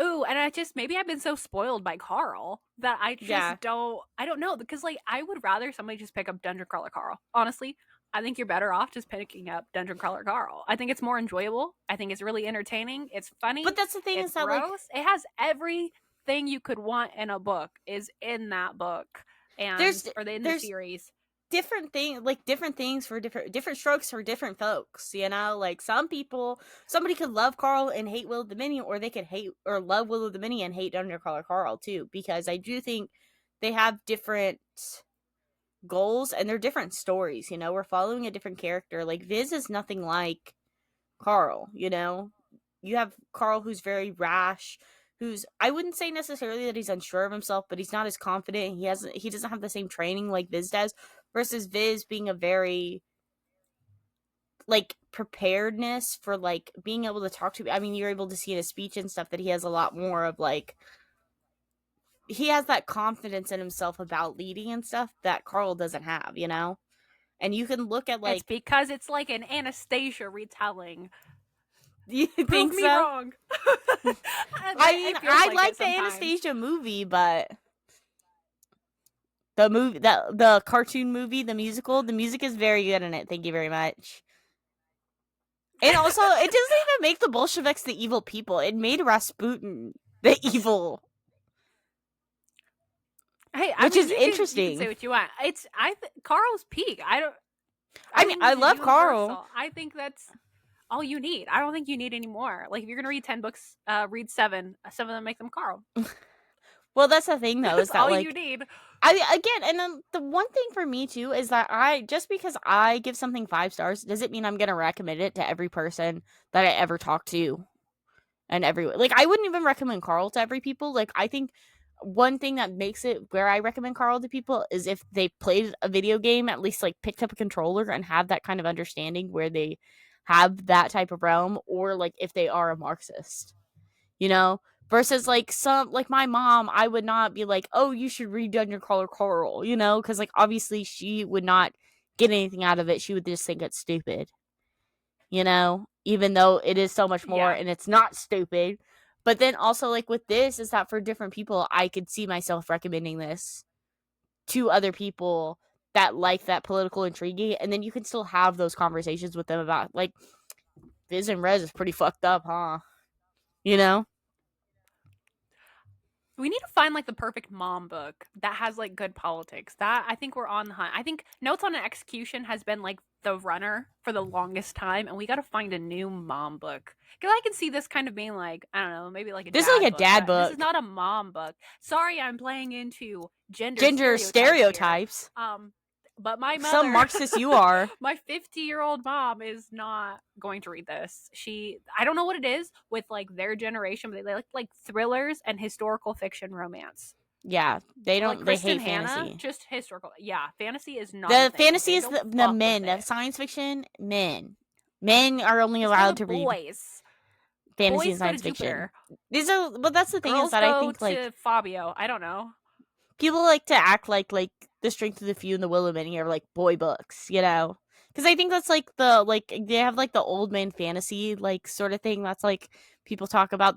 Speaker 1: ooh," and I just, maybe I've been so spoiled by Carl that
Speaker 2: Yeah.
Speaker 1: I don't know, because like I would rather somebody just pick up Dungeon Crawler Carl. Honestly, I think you're better off just picking up Dungeon Crawler Carl. I think it's more enjoyable. I think it's really entertaining. It's funny.
Speaker 2: But that's the thing
Speaker 1: It's
Speaker 2: is that like
Speaker 1: gross. It has everything you could want in a book is in that book, and
Speaker 2: there's
Speaker 1: or in the
Speaker 2: there's
Speaker 1: series.
Speaker 2: different things for different strokes for different folks, you know, like somebody could love Carl and hate Will of the Mini, or they could hate or love Will of the Mini and hate Undercolor Carl too, because I do think they have different goals and they're different stories, you know. We're following a different character. Like Viz is nothing like Carl, you know. You have Carl who's very rash, who's, I wouldn't say necessarily that he's unsure of himself, but he's not as confident. He doesn't have the same training like Viz does, versus Viz being a very like preparedness for like being able to talk to, I mean, you're able to see in his speech and stuff that he has a lot more of like, he has that confidence in himself about leading and stuff that Carl doesn't have, you know. And you can look at
Speaker 1: It's
Speaker 2: like,
Speaker 1: because it's like an Anastasia retelling.
Speaker 2: you
Speaker 1: Prove
Speaker 2: think
Speaker 1: me
Speaker 2: so?
Speaker 1: wrong.
Speaker 2: I mean,
Speaker 1: It feels
Speaker 2: I
Speaker 1: like
Speaker 2: like
Speaker 1: it
Speaker 2: the
Speaker 1: sometimes.
Speaker 2: Anastasia movie, but the movie, the cartoon movie, the musical, the music is very good in it. Thank you very much. And also, it doesn't even make the Bolsheviks the evil people. It made Rasputin the evil,
Speaker 1: Hey, I
Speaker 2: which
Speaker 1: mean,
Speaker 2: is
Speaker 1: you can say
Speaker 2: interesting.
Speaker 1: what you want. It's Carl's peak. I
Speaker 2: I mean,
Speaker 1: think
Speaker 2: I
Speaker 1: this is
Speaker 2: love Carl.
Speaker 1: universal. I think that's all you need. I don't think you need any more. Like if you're gonna read 10 books, read seven. Seven of them make them Carl.
Speaker 2: Well, that's the thing though, is
Speaker 1: That's
Speaker 2: that
Speaker 1: all you
Speaker 2: like
Speaker 1: need.
Speaker 2: again, and then the one thing for me too is that just because I give something 5 stars doesn't mean I'm gonna recommend it to every person that I ever talk to, and every like I wouldn't even recommend Carl to every people. Like I think one thing that makes it where I recommend Carl to people is if they played a video game, at least like picked up a controller and have that kind of understanding where they have that type of realm, or like if they are a Marxist, you know. Versus like my mom, I would not be like, oh, you should read Dungeon Crawler Carl, you know, because like obviously she would not get anything out of it. She would just think it's stupid, you know, even though it is so much more
Speaker 1: Yeah.
Speaker 2: and it's not stupid. But then also like with this is that for different people, I could see myself recommending this to other people that like that political intrigue, and then you can still have those conversations with them about like Viz and Res is pretty fucked up, huh? You know?
Speaker 1: We need to find like the perfect mom book that has like good politics. That I think we're on the hunt. I think Notes on an Execution has been like the runner for the longest time, and we got to find a new mom book. Because I can see this kind of being like, I don't know, maybe like a
Speaker 2: This is
Speaker 1: dad
Speaker 2: like a
Speaker 1: book,
Speaker 2: dad
Speaker 1: but this is
Speaker 2: book.
Speaker 1: not a mom book. Sorry, I'm playing into gender
Speaker 2: Gender
Speaker 1: stereotypes
Speaker 2: stereotypes.
Speaker 1: here. But my
Speaker 2: Some
Speaker 1: mother,
Speaker 2: Marxist you are.
Speaker 1: my 50-year-old mom is not going to read this. I don't know what it is with like their generation, but they like thrillers and historical fiction romance.
Speaker 2: Yeah,
Speaker 1: Like
Speaker 2: they
Speaker 1: Kristen
Speaker 2: hate
Speaker 1: Hanna,
Speaker 2: fantasy.
Speaker 1: just historical. Yeah, fantasy is not a
Speaker 2: The
Speaker 1: thing.
Speaker 2: fantasy
Speaker 1: They
Speaker 2: is
Speaker 1: don't
Speaker 2: the
Speaker 1: fuck with
Speaker 2: men. The
Speaker 1: it.
Speaker 2: science fiction, men. Men are only
Speaker 1: It's for the
Speaker 2: allowed to read
Speaker 1: boys.
Speaker 2: fantasy and
Speaker 1: Boys go to
Speaker 2: science fiction.
Speaker 1: Jupiter.
Speaker 2: These are, but that's the thing is
Speaker 1: Girls
Speaker 2: that I
Speaker 1: go
Speaker 2: think like
Speaker 1: to Fabio. I don't know.
Speaker 2: people like to act like the strength of the few and the will of many are like boy books, you know? Because I think that's like like they have like the old man fantasy like sort of thing. That's like people talk about.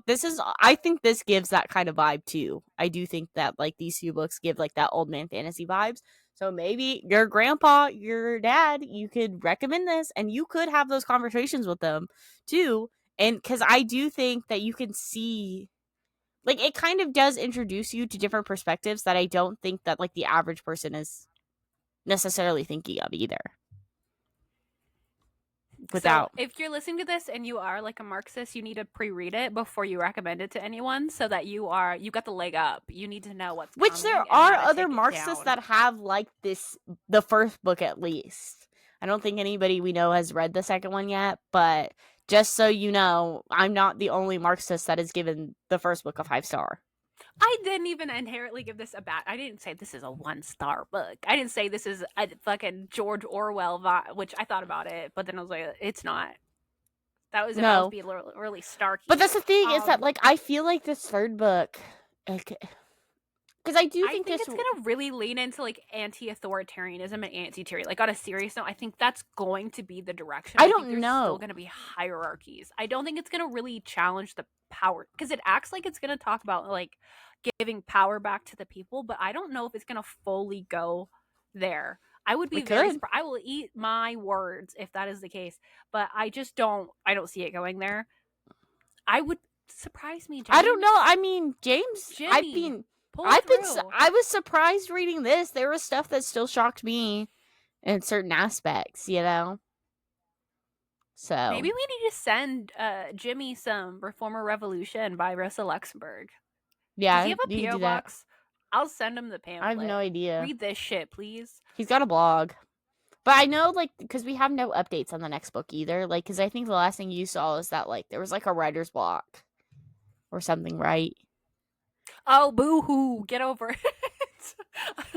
Speaker 2: I think this gives that kind of vibe too. I do think that like these few books give like that old man fantasy vibes. So maybe your grandpa, your dad, you could recommend this, and you could have those conversations with them too. And because I do think that you can see like it kind of does introduce you to different perspectives that I don't think that like the average person is necessarily thinking of either.
Speaker 1: So
Speaker 2: Without
Speaker 1: if you're listening to this and you are like a Marxist, you need to pre-read it before you recommend it to anyone, so that you got the leg up. You need to know what's
Speaker 2: which there
Speaker 1: coming and
Speaker 2: are
Speaker 1: how to
Speaker 2: other
Speaker 1: take it
Speaker 2: Marxists
Speaker 1: down.
Speaker 2: that have like the first book at least. I don't think anybody we know has read the second one yet, but just so you know, I'm not the only Marxist that has given the first book a 5 star.
Speaker 1: I didn't even inherently give this a bad. I didn't say this is a 1-star book. I didn't say this is a fucking George Orwell vibe, which I thought about it, but then I was like, it's not. That was if I was
Speaker 2: No,
Speaker 1: being really starky.
Speaker 2: but that's the thing is that like I feel like this third book, because I do
Speaker 1: I
Speaker 2: think
Speaker 1: think
Speaker 2: this.
Speaker 1: it's gonna really lean into like anti-authoritarianism and anti-tyranny. Like on a serious note, I think that's going to be the direction.
Speaker 2: I
Speaker 1: I think
Speaker 2: don't
Speaker 1: there's still
Speaker 2: know.
Speaker 1: gonna be hierarchies. I don't think it's gonna really challenge the power, because it acts like it's gonna talk about like giving power back to the people, but I don't know if it's gonna fully go there. I would be
Speaker 2: It
Speaker 1: very
Speaker 2: could.
Speaker 1: surprised. I will eat my words if that is the case, but I just don't. I don't see it going there. I would surprise me,
Speaker 2: I don't
Speaker 1: James.
Speaker 2: know. I mean, James,
Speaker 1: Jimmy, pull through.
Speaker 2: I was surprised reading this. There was stuff that still shocked me in certain aspects, you know?
Speaker 1: Maybe
Speaker 2: So,
Speaker 1: we need to send Jimmy some Reformer Revolution by Rosa Luxemburg. Does he
Speaker 2: yeah,
Speaker 1: have a
Speaker 2: you could
Speaker 1: P.O.
Speaker 2: do that.
Speaker 1: box? I'll send him the
Speaker 2: I have no
Speaker 1: pamphlet.
Speaker 2: idea.
Speaker 1: Read this shit, please.
Speaker 2: He's got a blog. But I know, like, because we have no updates on the next book either. Like, because I think the last thing you saw is that, like, there was, like, a writer's block or something, right?
Speaker 1: Oh, boo hoo. Get over it.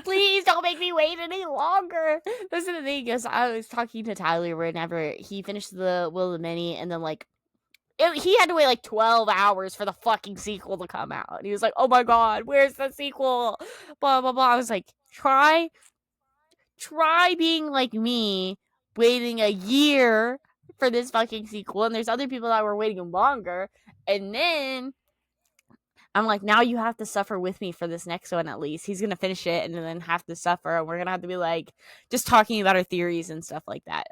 Speaker 2: Please don't make me wait any longer. That's the thing is, I was talking to Tyler whenever he finished the Will of the Many, and then, like, he had to wait like 12 hours for the fucking sequel to come out. And he was like, oh my god, where's the sequel? Blah, blah, blah. I was like, try being like me, waiting a year for this fucking sequel. And there's other people that were waiting longer. And then I'm like, now you have to suffer with me for this next one at least. He's going to finish it and then have to suffer. And we're going to have to be like, just talking about our theories and stuff like that.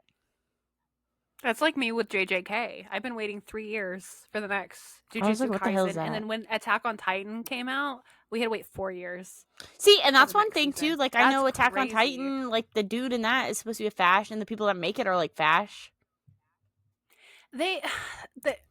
Speaker 1: That's like me with JJK. I've been waiting 3 years for the next
Speaker 2: I was like,
Speaker 1: Jujutsu
Speaker 2: what the hell is
Speaker 1: Kaisen,
Speaker 2: that?
Speaker 1: and then when Attack on Titan came out, we had to wait 4 years.
Speaker 2: See, and
Speaker 1: for
Speaker 2: that's
Speaker 1: the
Speaker 2: one
Speaker 1: next
Speaker 2: thing
Speaker 1: season.
Speaker 2: too. Like, I
Speaker 1: That's
Speaker 2: know Attack on
Speaker 1: crazy.
Speaker 2: Titan, like the dude in that is supposed to be a Fash, and the people that make it are like Fash.
Speaker 1: they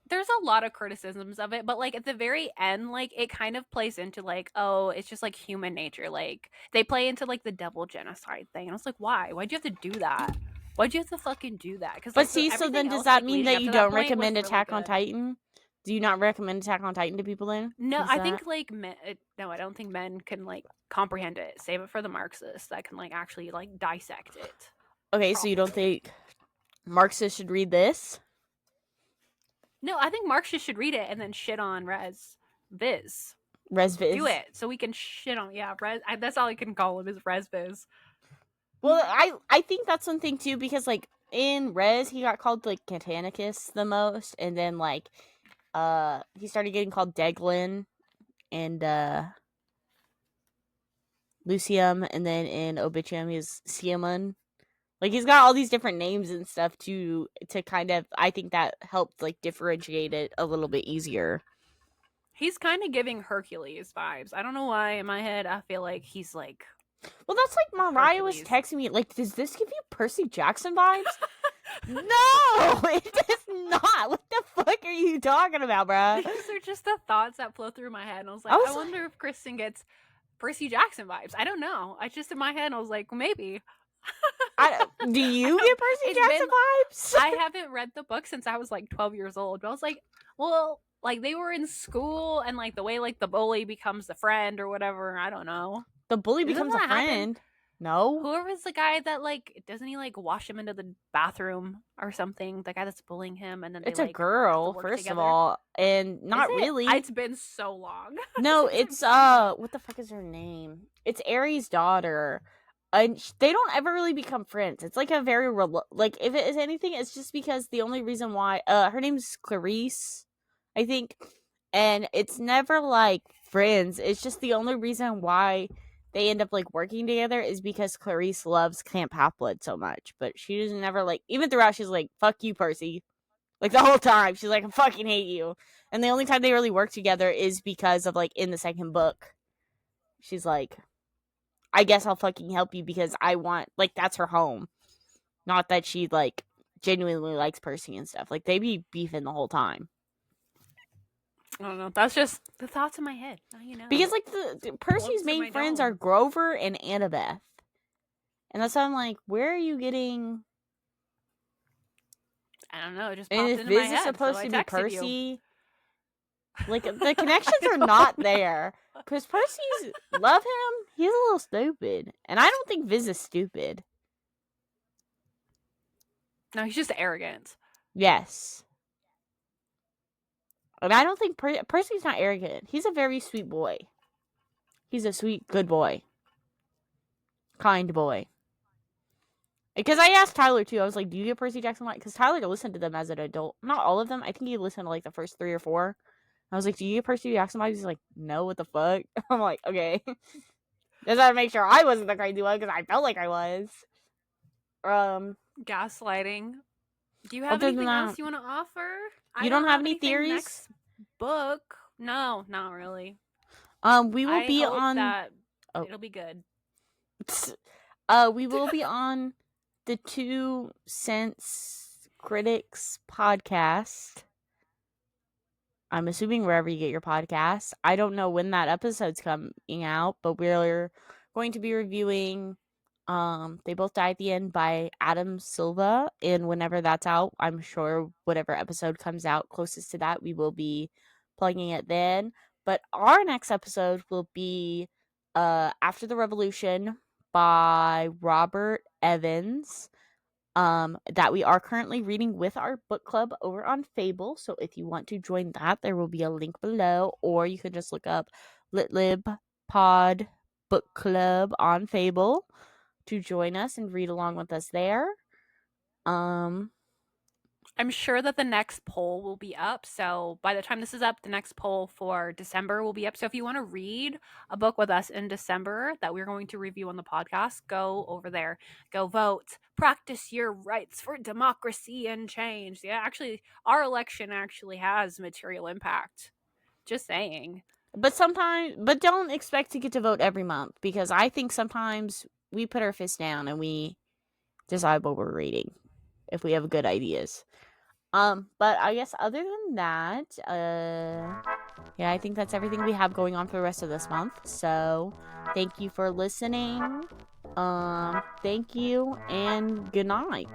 Speaker 1: there's a lot of criticisms of it, but like at the very end, like it kind of plays into like, oh, it's just like human nature. Like they play into like the double genocide thing, and I was like, why'd you have to do that? Why'd you have to fucking do that? Because
Speaker 2: But
Speaker 1: like
Speaker 2: see, so
Speaker 1: everything
Speaker 2: then does
Speaker 1: else
Speaker 2: that
Speaker 1: like
Speaker 2: mean
Speaker 1: leading
Speaker 2: that
Speaker 1: up
Speaker 2: you
Speaker 1: to that
Speaker 2: don't
Speaker 1: point was
Speaker 2: recommend
Speaker 1: really
Speaker 2: Attack on
Speaker 1: good.
Speaker 2: Titan? Do you not recommend Attack on Titan to people then?
Speaker 1: No,
Speaker 2: Is
Speaker 1: I
Speaker 2: that...
Speaker 1: think like no, I don't think men can like comprehend it. Save it for the Marxists that can like actually like dissect it
Speaker 2: Okay, so you don't
Speaker 1: properly.
Speaker 2: think Marxists should read this?
Speaker 1: No, I think Marxists should read it and then shit on Viz. Do
Speaker 2: Resviz?
Speaker 1: it so we can shit on that's all I can call him is Viz.
Speaker 2: Well, I think that's one thing too, because like in Res he got called like Catanicus the most, and then like he started getting called Deglin and Lucium, and then in Obitium he's Siamon. Like he's got all these different names and stuff to kind of, I think that helped like differentiate it a little bit easier.
Speaker 1: He's kind of giving Hercules vibes. I don't know why in my head I feel like he's like
Speaker 2: Well, that's like Mariah was
Speaker 1: Hercules.
Speaker 2: texting me, like, does this give you Percy Jackson vibes? No, it does not. What the fuck are you talking about, bruh?
Speaker 1: These are just the thoughts that flow through my head, and I was
Speaker 2: I
Speaker 1: like, I
Speaker 2: was like,
Speaker 1: wonder if Kristen gets Percy Jackson vibes. I don't know. I just in my head I was like, maybe.
Speaker 2: do you get Percy
Speaker 1: It's
Speaker 2: Jackson
Speaker 1: been
Speaker 2: vibes?
Speaker 1: I haven't read the book since I was like 12 years old. But I was like, well, like they were in school and like the way like the bully becomes the friend or whatever. I don't know.
Speaker 2: The bully
Speaker 1: Isn't
Speaker 2: becomes a
Speaker 1: that happen?
Speaker 2: friend. No.
Speaker 1: Whoever's the guy that like doesn't he like wash him into the bathroom or something? The guy that's bullying him, and then they
Speaker 2: It's a
Speaker 1: like have to
Speaker 2: girl,
Speaker 1: work
Speaker 2: first
Speaker 1: together.
Speaker 2: of all. And
Speaker 1: Is
Speaker 2: not
Speaker 1: it?
Speaker 2: really.
Speaker 1: It's been so long.
Speaker 2: No,
Speaker 1: since
Speaker 2: it's
Speaker 1: I've seen it.
Speaker 2: what the fuck is her name? It's Aries' daughter. And they don't ever really become friends. It's like a very like, if it is anything, it's just because the only reason why her name's Clarice, I think, and it's never like friends. It's just the only reason why they end up like working together is because Clarice loves Camp Half-Blood so much. But she doesn't never like, even throughout she's like, fuck you, Percy. Like the whole time she's like, I fucking hate you. And the only time they really work together is because of like in the second book. She's like, I guess I'll fucking help you because I want, like, that's her home. Not that she like genuinely likes Percy and stuff. Like they be beefing the whole time.
Speaker 1: I don't know. That's just the thoughts in my head. Now you know.
Speaker 2: Because like the Percy's
Speaker 1: Glimpse in
Speaker 2: main
Speaker 1: my
Speaker 2: friends
Speaker 1: dome.
Speaker 2: are Grover and Annabeth. And that's why I'm like, where are you getting?
Speaker 1: I don't know. It just
Speaker 2: And
Speaker 1: popped
Speaker 2: if
Speaker 1: into my
Speaker 2: Viz is
Speaker 1: head, so
Speaker 2: supposed
Speaker 1: I
Speaker 2: to be
Speaker 1: texted you.
Speaker 2: Percy, like the connections are not there. Because Percy's love him, he's a little stupid. And I don't think Viz is stupid.
Speaker 1: No, he's just arrogant.
Speaker 2: Yes. And I don't think Percy's not arrogant. He's a very sweet boy. He's a sweet, good boy. Kind boy. Because I asked Tyler too. I was like, do you get Percy Jackson like? Because Tyler listened to them as an adult. Not all of them. I think he listened to like the first 3 or 4. I was like, do you get Percy Jackson vibes? He's like, no, what the fuck? I'm like, okay. Just had to make sure I wasn't the crazy one because I felt like I was.
Speaker 1: Gaslighting. Do you have
Speaker 2: Other than
Speaker 1: anything
Speaker 2: that,
Speaker 1: else you want to offer?
Speaker 2: you don't have any theories?
Speaker 1: Next book? No, not really.
Speaker 2: We will be
Speaker 1: hope
Speaker 2: on.
Speaker 1: that it'll be good.
Speaker 2: We will be on the 2 Cents Critics podcast. I'm assuming wherever you get your podcasts. I don't know when that episode's coming out, but we're going to be reviewing They Both Die at the End by Adam Silva, and whenever that's out, I'm sure whatever episode comes out closest to that, we will be plugging it then. But our next episode will be After the Revolution by Robert Evans. That we are currently reading with our book club over on Fable. So if you want to join that, there will be a link below, or you can just look up LitLib Pod Book Club on Fable to join us and read along with us there.
Speaker 1: I'm sure that the next poll will be up. So by the time this is up, the next poll for December will be up. So if you want to read a book with us in December that we're going to review on the podcast, go over there, go vote, practice your rights for democracy and change. Yeah, actually, our election actually has material impact. Just saying.
Speaker 2: But don't expect to get to vote every month, because I think sometimes we put our fist down and we decide what we're reading if we have good ideas. But I guess other than that, yeah, I think that's everything we have going on for the rest of this month. So thank you for listening. Thank you and good night.